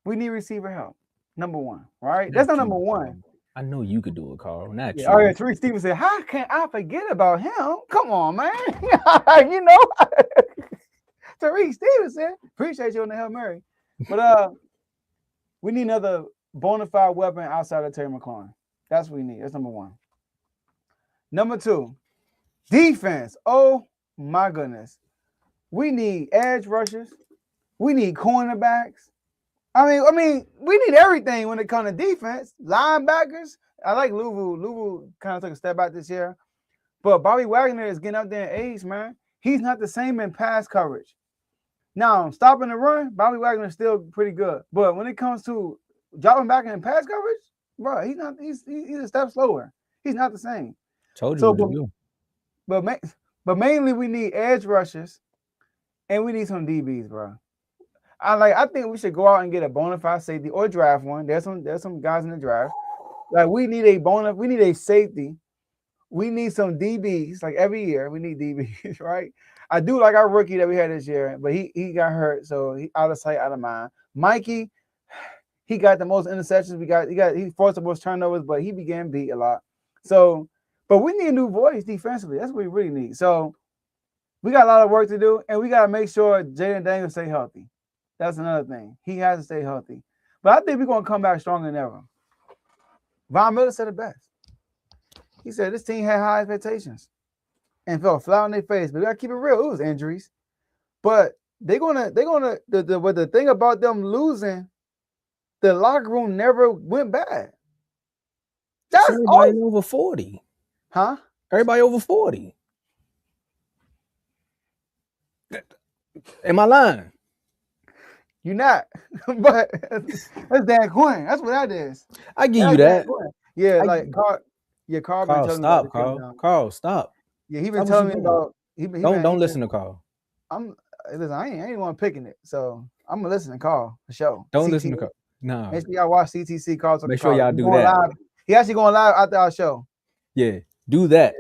We need receiver help. Number 1, right? That's not number 1. I know you could do it, Carl. Not you. Oh yeah, Tariq Stevens said, "How can I forget about him? Come on, man. You know." Tariq Stevenson, appreciate you on the Hail Mary. But we need another bona fide weapon outside of Terry McLaurin. That's what we need. That's number 1. Number 2, defense. Oh my goodness. We need edge rushers. We need cornerbacks. I mean, we need everything when it comes to defense. Linebackers. I like Louvu. Louvu kind of took a step back this year. But Bobby Wagner is getting up there in age, man. He's not the same in pass coverage. Now, stopping the run, Bobby Wagner is still pretty good. But when it comes to dropping back in pass coverage, bro, he's a step slower. He's not the same. Told you what to do. But mainly we need edge rushers and we need some DBs, bro. I think we should go out and get a bona fide safety or draft one. There's some guys in the draft. Like we need a safety. We need some DBs. Like every year, we need DBs, right? I do like our rookie that we had this year, but he got hurt, so he out of sight, out of mind. Mikey, he got the most interceptions. He forced the most turnovers, but he began beat a lot. So, but we need a new voice defensively. That's what we really need. So we got a lot of work to do, and we got to make sure Jaden Daniels stay healthy. That's another thing. He has to stay healthy. But I think we're going to come back stronger than ever. Von Miller said it best. He said this team had high expectations and fell flat on their face. But we got to keep it real. It was injuries. But the thing about them losing, the locker room never went bad. That's everybody over 40. Huh? Everybody over 40. Am I lying? You're not. But that's Dan Quinn. That's what that is. I give you that. Yeah, like Carl been Carl, telling me about the stop, come Carl. down. Carl, stop. Yeah, he been Stop what you telling me doing. about. Don't listen to Carl. Listen, I ain't one picking it, so I'm gonna listen to Carl for sure. Don't listen to Carl. No. Make sure y'all watch CTC Carl talking Make sure Carl. y'all He do going that. live. He actually going live after our show. Yeah, do that.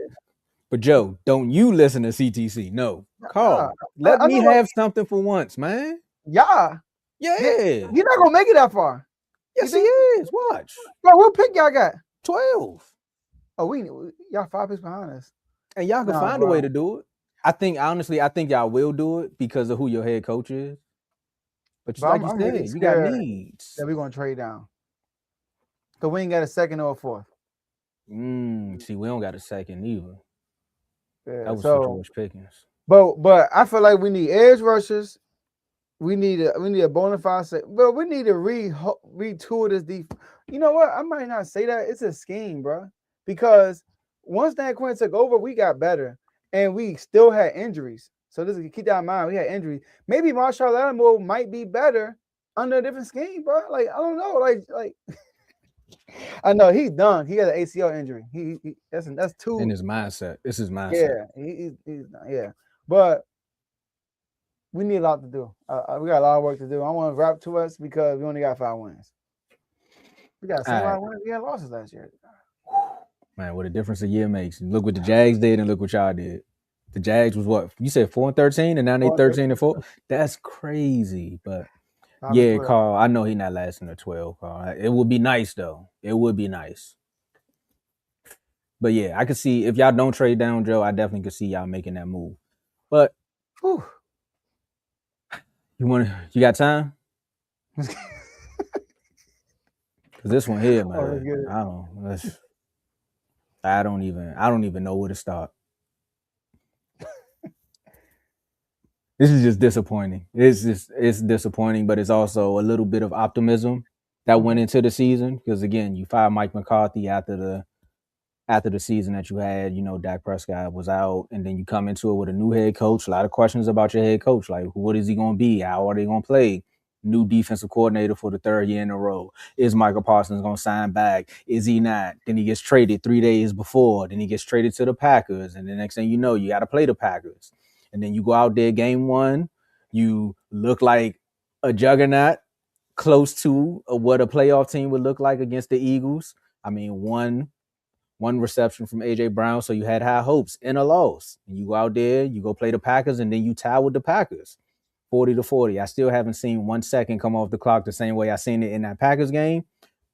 But Joe, don't you listen to CTC? No, Carl. Let me have something for once, man. Yeah. Yeah. You're not gonna make it that far. Yes, he is. Watch. Bro, what pick y'all got? 12. Oh, y'all 5 picks behind us. And y'all can find a way to do it. I think y'all will do it because of who your head coach is. But just like you said, really you got needs. that we're gonna trade down. Cause we ain't got a second or a fourth. See, we don't got a second either. Yeah, that was for George Pickens. But I feel like we need edge rushers. We need a bona fide but we need to retool this defense. You know what? I might not say that. It's a scheme, bro. Because once Dan Quinn took over, we got better. And we still had injuries. So keep that in mind. We had injuries. Maybe Marshall Lattimore might be better under a different scheme, bro. Like, I don't know. Like I know he's done. He had an ACL injury. That's too in his mindset. It's his mindset. Yeah, yeah. But we need a lot to do. We got a lot of work to do. I want to wrap to us because we only got 5 wins. We got 5 wins. We had losses last year. Man, what a difference a year makes. Look what the Jags did and look what y'all did. The Jags was what? You said 4-13 and now they 13-4? That's crazy. But yeah, Carl, I know he's not lasting to 12, Carl. It would be nice though. It would be nice. But yeah, I could see if y'all don't trade down, Joe, I definitely could see y'all making that move. But you got time? Because this one here, man. I don't even know where to start. This is just disappointing. It's disappointing, but it's also a little bit of optimism that went into the season. Because again, you fired Mike McCarthy after the season that you had. You know, Dak Prescott was out, and then you come into it with a new head coach. A lot of questions about your head coach, like what is he going to be? How are they going to play? New defensive coordinator for the 3rd year in a row. Is Michael Parsons going to sign back? Is he not? Then he gets traded 3 days before. Then he gets traded to the Packers. And the next thing you know, you got to play the Packers. And then you go out there game 1. You look like a juggernaut, close to what a playoff team would look like against the Eagles. I mean, one reception from A.J. Brown, so you had high hopes in a loss. And you go out there, you go play the Packers, and then you tie with the Packers. 40-40. I still haven't seen 1 second come off the clock the same way I seen it in that Packers game,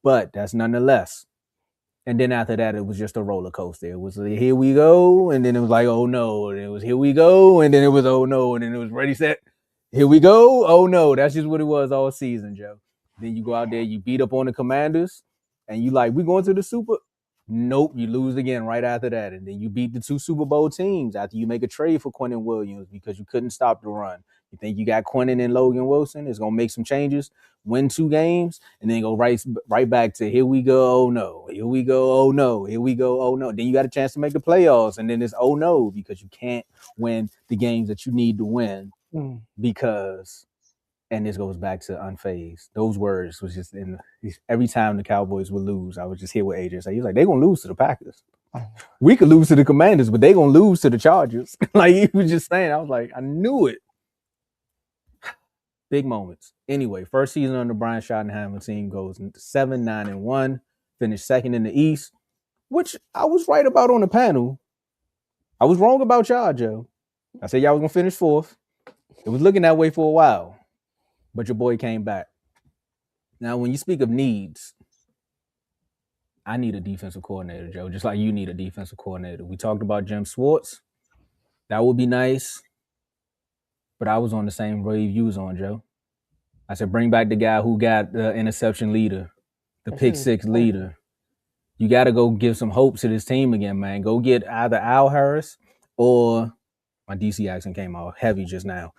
but that's nonetheless. And then after that, it was just a roller coaster. It was like, here we go, and then it was like, oh no, and it was here we go, and then it was oh no, and then it was ready, set, here we go, oh no. That's just what it was all season, Joe. Then you go out there, you beat up on the Commanders, and you like, we going to the Super. Nope, you lose again right after that. And then you beat the 2 Super Bowl teams after you make a trade for Quentin Williams because you couldn't stop the run. You think you got Quentin and Logan Wilson, it's going to make some changes, win 2 games, and then go right back to here we go, oh no, here we go, oh no, here we go, oh no. Then you got a chance to make the playoffs, and then it's oh no because you can't win the games that you need to win because... And this goes back to unfazed. Those words was just every time the Cowboys would lose, I would just hear what AJ say. He was like, they're going to lose to the Packers. We could lose to the Commanders, but they're going to lose to the Chargers. Like he was just saying, I was like, I knew it. Big moments. Anyway, first season under Brian Schottenheimer team goes 7-9-1, finished 2nd in the East, which I was right about on the panel. I was wrong about y'all, Joe. I said y'all was going to finish 4th. It was looking that way for a while. But your boy came back. Now, when you speak of needs, I need a defensive coordinator, Joe, just like you need a defensive coordinator. We talked about Jim Schwartz. That would be nice. But I was on the same wave you was on, Joe. I said, bring back the guy who got the interception leader, the pick 6 leader. You got to go give some hope to this team again, man. Go get either Al Harris or my DC accent came out heavy just now.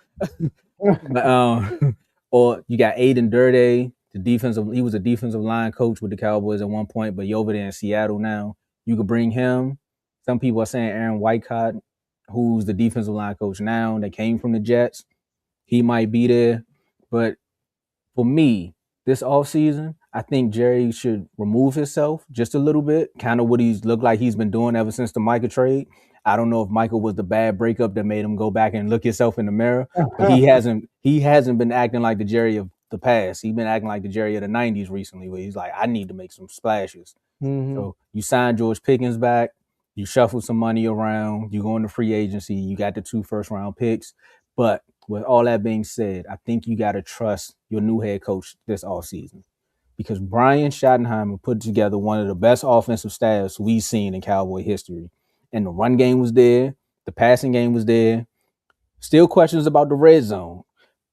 Or you got Aiden Durde, he was a defensive line coach with the Cowboys at one point, but you're over there in Seattle now. You could bring him. Some people are saying Aaron Wycott, who's the defensive line coach now, that came from the Jets. He might be there. But for me, this offseason, I think Jerry should remove himself just a little bit, kind of what he's looked like he's been doing ever since the Micah trade. I don't know if Michael was the bad breakup that made him go back and look himself in the mirror, but he hasn't been acting like the Jerry of the past. He's been acting like the Jerry of the 90s recently, where he's like, I need to make some splashes. So you sign George Pickens back, you shuffle some money around, you go into free agency, you got the 2 first-round picks. But with all that being said, I think you got to trust your new head coach this offseason, because Brian Schottenheimer put together one of the best offensive staffs we've seen in Cowboy history. And the run game was there. The passing game was there. Still questions about the red zone.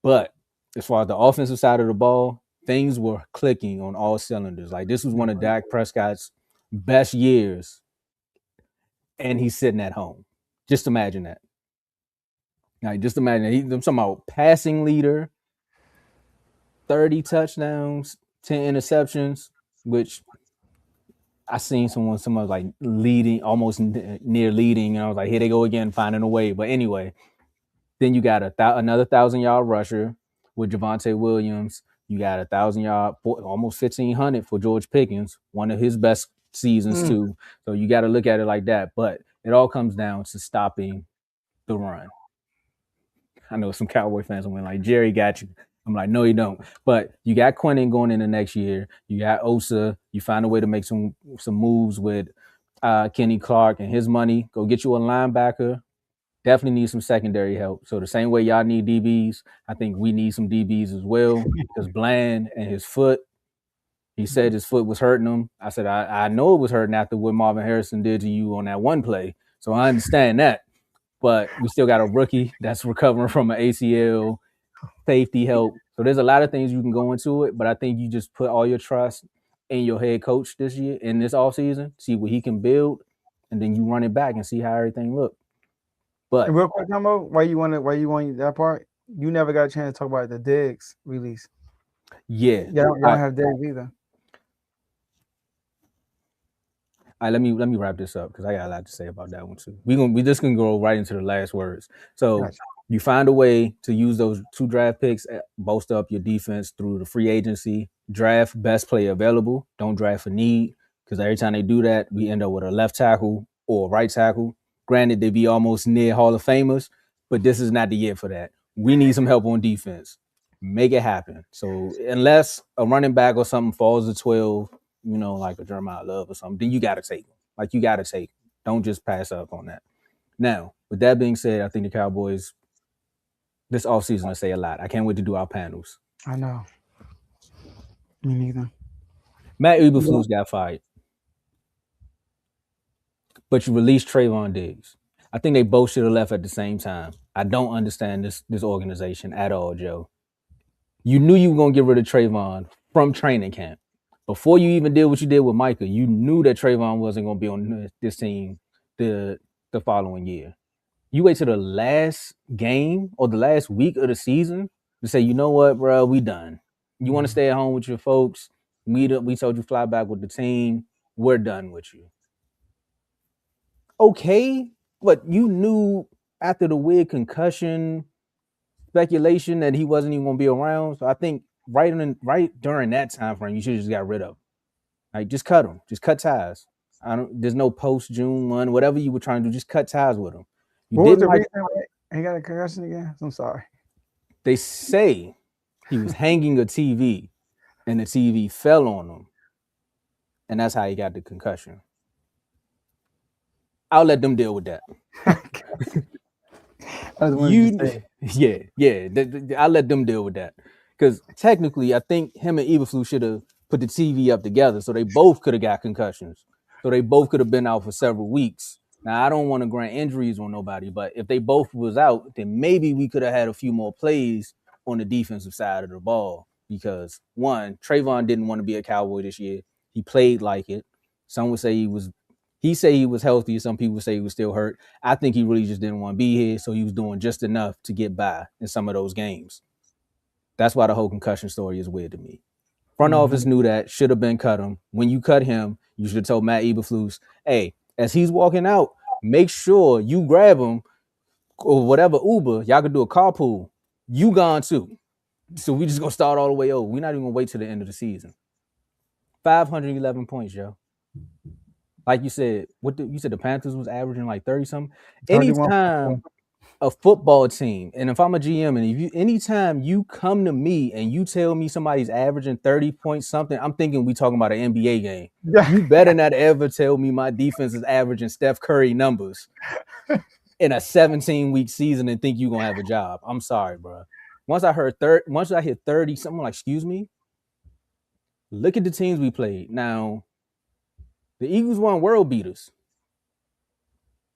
But as far as the offensive side of the ball, things were clicking on all cylinders. Like, this was one of Dak Prescott's best years. And he's sitting at home. Just imagine that. Like, just imagine that. I'm talking about passing leader, 30 touchdowns, 10 interceptions, which I seen someone like leading, almost near leading, and I was like, here they go again, finding a way. But anyway, then you got another 1,000-yard rusher with Javonte Williams. You got 1,000-yard, almost 1,500 for George Pickens, one of his best seasons too. So you got to look at it like that. But it all comes down to stopping the run. I know some Cowboy fans will be like, Jerry got you. I'm like, no, you don't. But you got Quentin going into next year. You got Osa. You find a way to make some moves with Kenny Clark and his money. Go get you a linebacker. Definitely need some secondary help. So the same way y'all need DBs, I think we need some DBs as well. Because Bland and his foot, he said his foot was hurting him. I said, I know it was hurting after what Marvin Harrison did to you on that one play. So I understand that. But we still got a rookie that's recovering from an ACL, safety help. So there's a lot of things you can go into it, but I think you just put all your trust in your head coach this year, in this offseason, see what he can build, and then you run it back and see how everything looks. But and real quick, Tomo, why you want that part? You never got a chance to talk about the Diggs release. Yeah. Y'all don't have Diggs either. All right, let me wrap this up because I got a lot to say about that one too. We just gonna go right into the last words. So gotcha. You find a way to use those 2 draft picks, bolster up your defense through the free agency, draft best player available. Don't draft for need, because every time they do that, we end up with a left tackle or a right tackle. Granted, they be almost near Hall of Famers, but this is not the year for that. We need some help on defense. Make it happen. So unless a running back or something falls to 12, you know, like a Jeremiah Love or something, then you got to take them. Like, you got to take them. Don't just pass up on that. Now, with that being said, I think the Cowboys this offseason will say a lot. I can't wait to do our panels. I know. Me neither. Matt Eberflus got fired. But you released Trayvon Diggs. I think they both should have left at the same time. I don't understand this organization at all, Joe. You knew you were going to get rid of Trayvon from training camp. Before you even did what you did with Micah, you knew that Trayvon wasn't going to be on this team the following year. You wait till the last game or the last week of the season to say, you know what, bro, we done. You want to stay at home with your folks? We told you fly back with the team. We're done with you. Okay, but you knew after the weird concussion speculation that he wasn't even going to be around. So I think right during that time frame, you should have just got rid of him. Like, just cut him. Just cut ties. There's no post-June 1, whatever you were trying to do, just cut ties with him. What was the reason he got a concussion again? I'm sorry. They say he was hanging a TV and the TV fell on him. And that's how he got the concussion. I'll let them deal with that. I'll let them deal with that. Because technically, I think him and Eberflus should have put the TV up together so they both could have got concussions. So they both could have been out for several weeks. Now, I don't want to grant injuries on nobody, but if they both was out, then maybe we could have had a few more plays on the defensive side of the ball. Because, one, Trayvon didn't want to be a Cowboy this year. He played like it. Some would say he was healthy. Some people say he was still hurt. I think he really just didn't want to be here, so he was doing just enough to get by in some of those games. That's why the whole concussion story is weird to me. Front office knew that, should have been cut him. When you cut him, you should have told Matt Eberflus, hey, as he's walking out, make sure you grab him or whatever Uber. Y'all could do a carpool. You gone too. So we just going to start all the way over. We're not even going to wait till the end of the season. 511 points, Joe. Like you said, you said the Panthers was averaging like 30 something. 31. Anytime a football team, and if I'm a GM, and anytime you come to me and you tell me somebody's averaging 30 points something, I'm thinking we talking about an NBA game. You better not ever tell me my defense is averaging Steph Curry numbers in a 17-week season and think you're gonna have a job. I'm sorry, bro. Once I hit 30, someone like, excuse me. Look at the teams we played. Now, the Eagles weren't world beaters.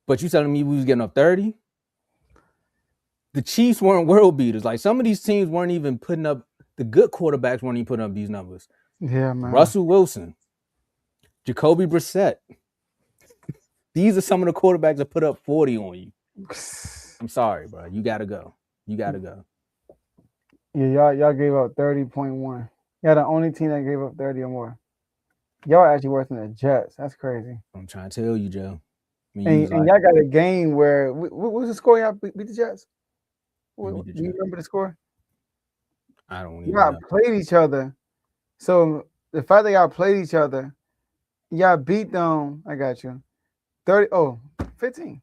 But you telling me we was getting up 30? The Chiefs weren't world beaters. Like, some of these teams weren't even putting up, the good quarterbacks weren't even putting up these numbers. Yeah, man. Russell Wilson, Jacoby Brissett. These are some of the quarterbacks that put up 40 on you. I'm sorry, bro. You got to go. You got to go. Yeah, y'all gave up 30.1. Y'all the only team that gave up 30 or more. Y'all actually worse than the Jets. That's crazy. I'm trying to tell you, Joe. And y'all got a game where what was the score? Y'all beat the Jets. Do you remember the score? I don't even y'all know. played each other. So the fact that y'all played each other, y'all beat them. I got you. 15.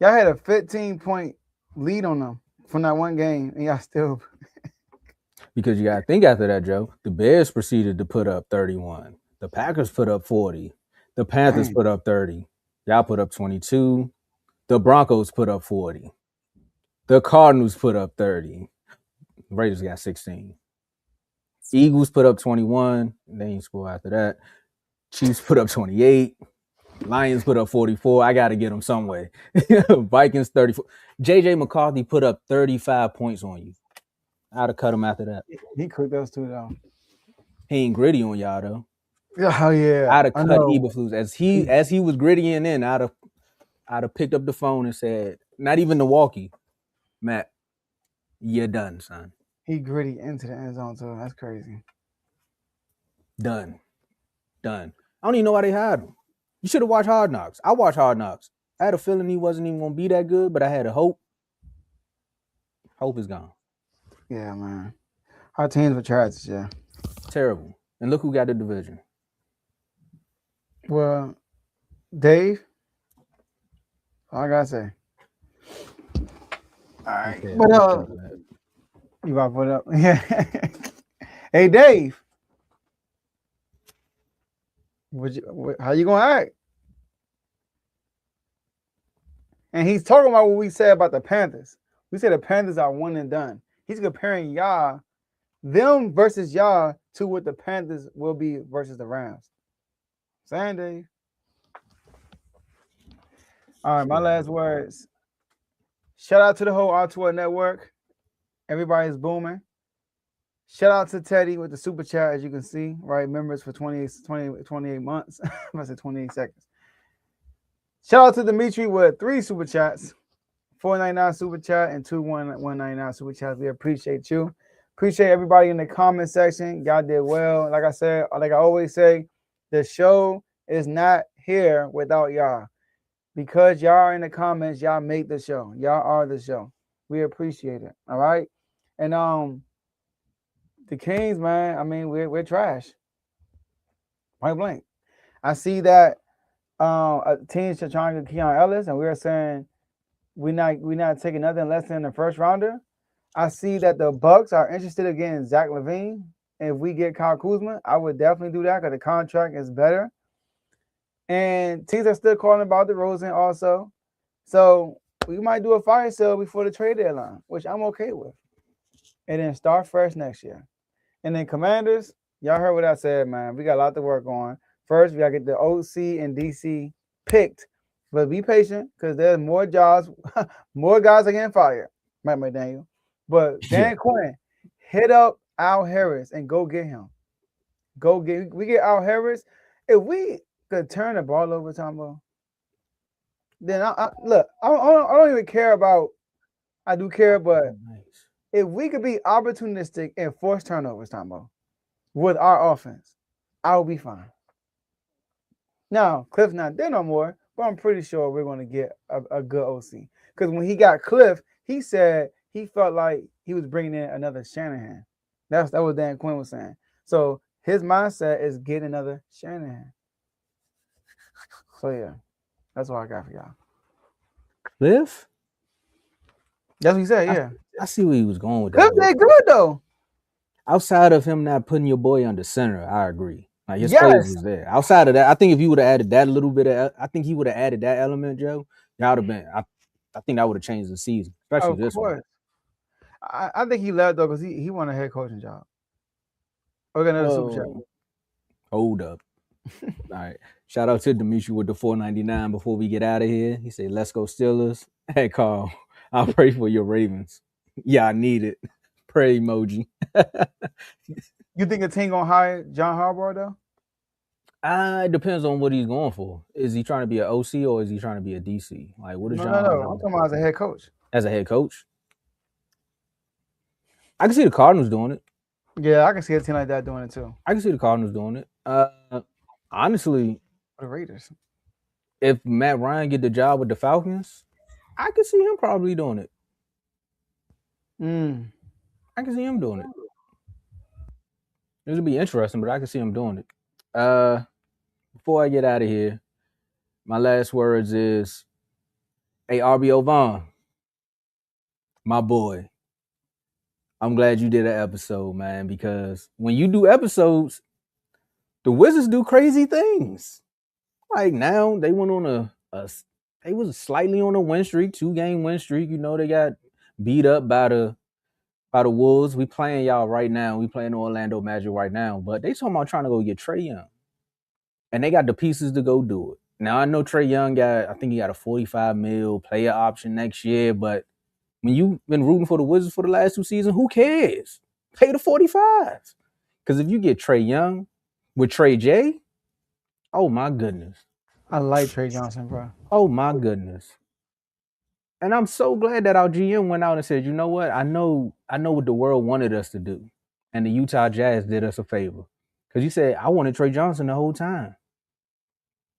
Y'all had a 15-point lead on them from that one game, and y'all still. Because you got to think after that, Joe. The Bears proceeded to put up 31. The Packers put up 40. The Panthers put up 30. Y'all put up 22. The Broncos put up 40. The Cardinals put up 30. The Raiders got 16. Eagles put up 21. They ain't score after that. Chiefs put up 28. Lions put up 44. I got to get them some way. Vikings 34. J.J. McCarthy put up 35 points on you. I'd have cut him after that. He cooked those two, though. He ain't gritty on y'all, though. Oh, yeah. I'd have cut Eberflus. As he was grittying in, I'd have picked up the phone and said, not even the walkie, Matt, you're done, son. He gritty into the end zone, too. That's crazy. Done. I don't even know why they had him. You should have watched Hard Knocks. I watched Hard Knocks. I had a feeling he wasn't even going to be that good, but I had a hope. Hope is gone. Yeah, man. Our teams were trash, yeah. Terrible. And look who got the division. Well, Dave, all I gotta say. All right. Okay, But you about to put it up? Yeah. Hey, Dave. How you gonna act? And he's talking about what we said about the Panthers. We said the Panthers are one and done. He's comparing them versus y'all to what the Panthers will be versus the Rams. Saying, Dave. All right, my last words. Shout out to the whole R2L network. Everybody's booming. Shout out to Teddy with the super chat, as you can see, right? Members for 28 months. I said 28 seconds. Shout out to Dimitri with 3 super chats. $4.99 super chat and 2 $1.99 super chats. We appreciate you. Appreciate everybody in the comment section. Y'all did well. Like I said, like I always say, the show is not here without y'all. Because y'all are in the comments, y'all make the show. Y'all are the show. We appreciate it. All right. And the Kings, man, I mean, we're trash. Point blank. I see that teams are trying to get Keon Ellis, and we're saying we're not taking nothing less than the first rounder. I see that the Bucks are interested in getting Zach LaVine. If we get Kyle Kuzma, I would definitely do that because the contract is better. And teams are still calling about DeRozan also. So we might do a fire sale before the trade deadline, which I'm okay with. And then start fresh next year. And then Commanders, y'all heard what I said, man. We got a lot to work on. First, we got to get the OC and DC picked. But be patient because there's more jobs. More guys are getting fired. Mike McDaniel. But Dan Quinn, hit up Al Harris and go get him. We get Al Harris. If we could turn the ball over, Tomo, then I don't even care about. I do care, but if we could be opportunistic and force turnovers, Tomo, with our offense, I will be fine. Now, Cliff's not there no more, but I'm pretty sure we're going to get a good OC. Because when he got Cliff, he said he felt like he was bringing in another Shanahan. That's what Dan Quinn was saying. So his mindset is getting another Shanahan. So yeah, that's all I got for y'all. Cliff? That's what he said. Yeah, I see where he was going with Cliff that. did good though. Outside of him not putting your boy under center, I agree. Like his Yes. plays was there. Outside of that, I think if you would have added that little bit of, I think he would have added that element, Joe. Y'all would have been. I think that would have changed the season, especially Of this one. course. I think he left though because he won a head coaching job. We're gonna another super chat. Hold up. All right. Shout out to Demetri with the $4.99 before we get out of here. He said, "Let's go Steelers." Hey, Carl, I'll pray for your Ravens. Yeah, I need it. Pray emoji. You think a team gonna hire John Harbaugh though? It depends on what he's going for. Is he trying to be an OC or is he trying to be a DC? Like, what is John No. Harbaugh I'm talking about as a head coach. as a head coach? I can see the Cardinals doing it. Yeah, I can see a team like that doing it too. I can see the Cardinals doing it. Honestly, The Raiders. if Matt Ryan get the job with the Falcons, I can see him probably doing it. I can see him doing it. It'll be interesting, but I can see him doing it. Before I get out of here, my last words is, hey, RBO Vaughn, my boy, I'm glad you did an episode, man, because when you do episodes, the Wizards do crazy things. Like now, they went on they was slightly on a win streak, 2-game win streak. You know, they got beat up by the Wolves. We playing y'all right now. We playing the Orlando Magic right now. But they talking about trying to go get Trae Young. And they got the pieces to go do it. Now, I know Trae Young I think he got a $45 million player option next year. But when you've been rooting for the Wizards for the last 2 seasons, who cares? Pay the 45. Because if you get Trae Young with Trey J, oh my goodness. I like Trey Johnson, bro. Oh my goodness. And I'm so glad that our GM went out and said, you know what? I know what the world wanted us to do. And the Utah Jazz did us a favor. Because he said, I wanted Trey Johnson the whole time.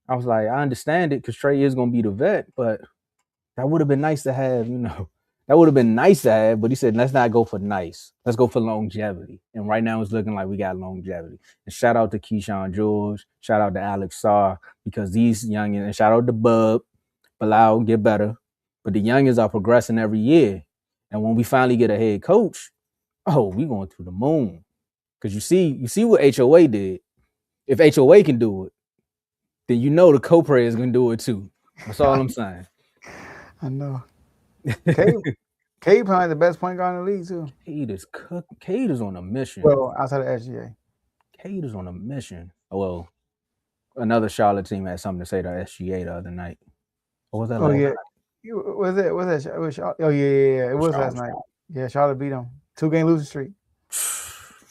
I was like, I understand it because Trey is going to be the vet, but that would have been nice to have, That would have been nice to have, but he said, let's not go for nice. Let's go for longevity. And right now it's looking like we got longevity. And shout out to Keyshawn George. Shout out to Alex Sarr because these youngins, and shout out to Bub, Bilal, get better. But the youngins are progressing every year. And when we finally get a head coach, we going to the moon. Because you see what HOA did. If HOA can do it, then you know the co-players can do it too. That's all I'm saying. I know. Cade probably the best point guard in the league too. Cade is on a mission. Well, outside of SGA. Cade is on a mission. Well, another Charlotte team had something to say to SGA the other night. Or was that last night? Was that? It was Charlotte. Oh yeah. It was last night. Yeah, Charlotte beat them. 2-game losing streak.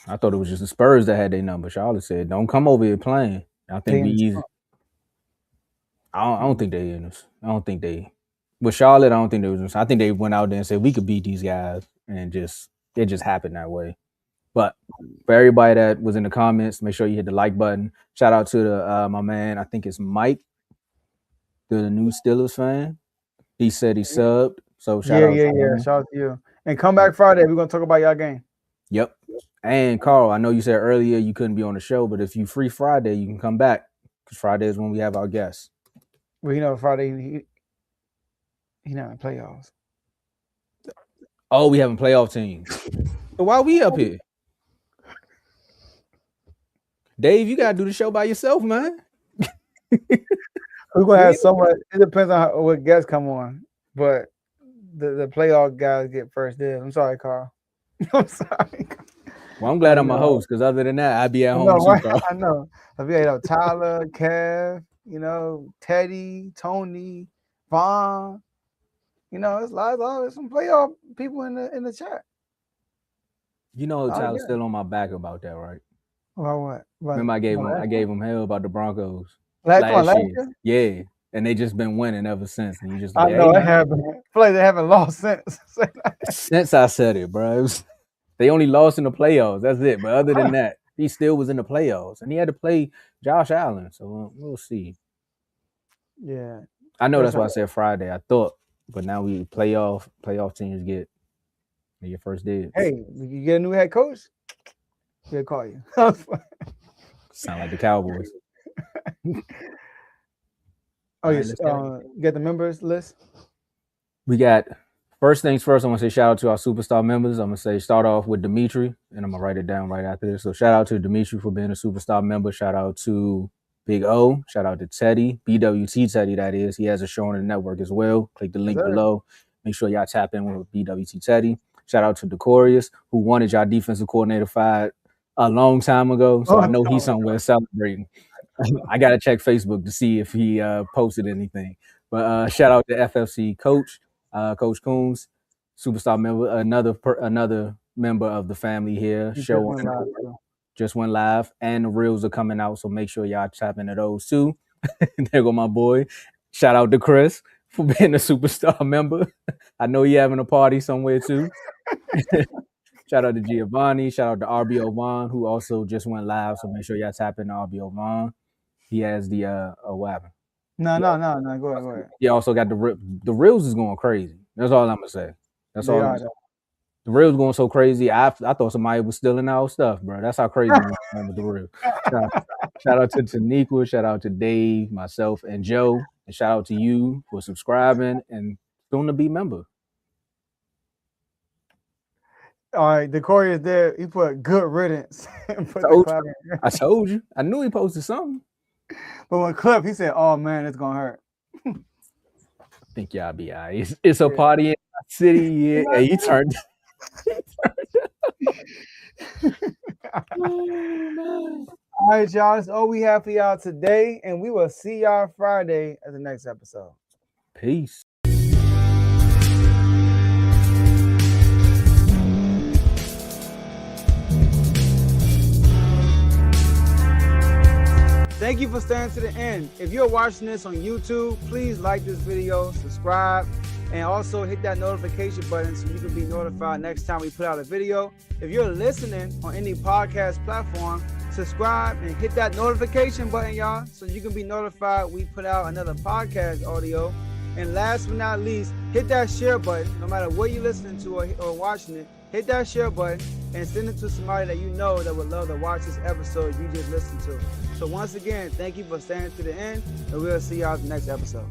I thought it was just the Spurs that had their number. Charlotte said, "Don't come over here playing." I think we easy. I don't think they in this. I don't think they. With Charlotte, I don't think they was. I think they went out there and said we could beat these guys, and it just happened that way. But for everybody that was in the comments, make sure you hit the like button. Shout out to my man. I think it's Mike, the new Steelers fan. He said he subbed. So shout out. Yeah. Shout out to you. And come back Friday. We're gonna talk about y'all game. Yep. And Carl, I know you said earlier you couldn't be on the show, but if you free Friday, you can come back because Friday is when we have our guests. Well, Friday he not in the playoffs. Oh, we having playoff teams. So why we up here? Dave, you gotta do the show by yourself, man. We're gonna have so much. It depends on what guests come on, but the playoff guys get first dibs. I'm sorry, Carl. I'm sorry. Well, I'm glad I'm a host because other than that, I'd be at home too, Carl. I know. I'll be Tyler, Kev, Teddy, Tony, Vaughn. It's there's some playoff people in the chat. Tyler's still on my back about that, right? About what? Remember I gave him hell about the Broncos last year? Yeah, and they just been winning ever since. And you just I know it happened. I feel like they haven't lost since. Since I said it, bro. They only lost in the playoffs. That's it. But other than that, he still was in the playoffs, and he had to play Josh Allen. So we'll see. Yeah, I know that's why I said Friday. I thought, but now we playoff teams get your first dibs. Hey, you get a new head coach, he'll call you. Sound like the Cowboys. Oh, All right, yes. let's go. Get the members list. We got first things first. I'm gonna say shout out to our superstar members. I'm gonna say start off with Dimitri, and I'm gonna write it down right after this. So shout out to Dimitri for being a superstar member. Shout out to Big O. Shout out to Teddy, BWT Teddy. That is, he has a show on the network as well. Click the link Yes, sir. below. Make sure y'all tap in with BWT Teddy. Shout out to Decorius, who wanted y'all defensive coordinator fired a long time ago. So I know he's somewhere celebrating. I gotta check Facebook to see if he posted anything. But shout out to FFC coach, Coach Coombs, superstar member, another member of the family here. Show just went live, and the reels are coming out. So make sure y'all tap into those too. There go my boy. Shout out to Chris for being a superstar member. I know you having a party somewhere too. Shout out to Giovanni. Shout out to RBO Vaughn, who also just went live. So make sure y'all tap into RBO Vaughn. He has the what happened? No. Go ahead. He also got the reels is going crazy. That's all I'm gonna say. That's all. The reels going so crazy. I thought somebody was stealing our stuff, bro. That's how crazy we went with the reels. Shout out to Taniqua. Shout out to Dave, myself, and Joe. And shout out to you for subscribing and soon to be member. All right, the Corey is there. He put good riddance. I told you. I knew he posted something. But when clip, he said, "Oh man, it's gonna hurt." I think y'all be all right. It's a party in my city. Yeah, and he turned. All right, y'all. That's all we have for y'all today, and we will see y'all Friday at the next episode. Peace. Thank you for staying to the end. If you're watching this on YouTube, please like this video, subscribe, and also hit that notification button so you can be notified next time we put out a video. If you're listening on any podcast platform, subscribe and hit that notification button, y'all, so you can be notified we put out another podcast audio. And last but not least, hit that share button. No matter what you're listening to or watching it, hit that share button and send it to somebody that you know that would love to watch this episode you just listened to. So once again, thank you for staying to the end, and we'll see y'all at the next episode.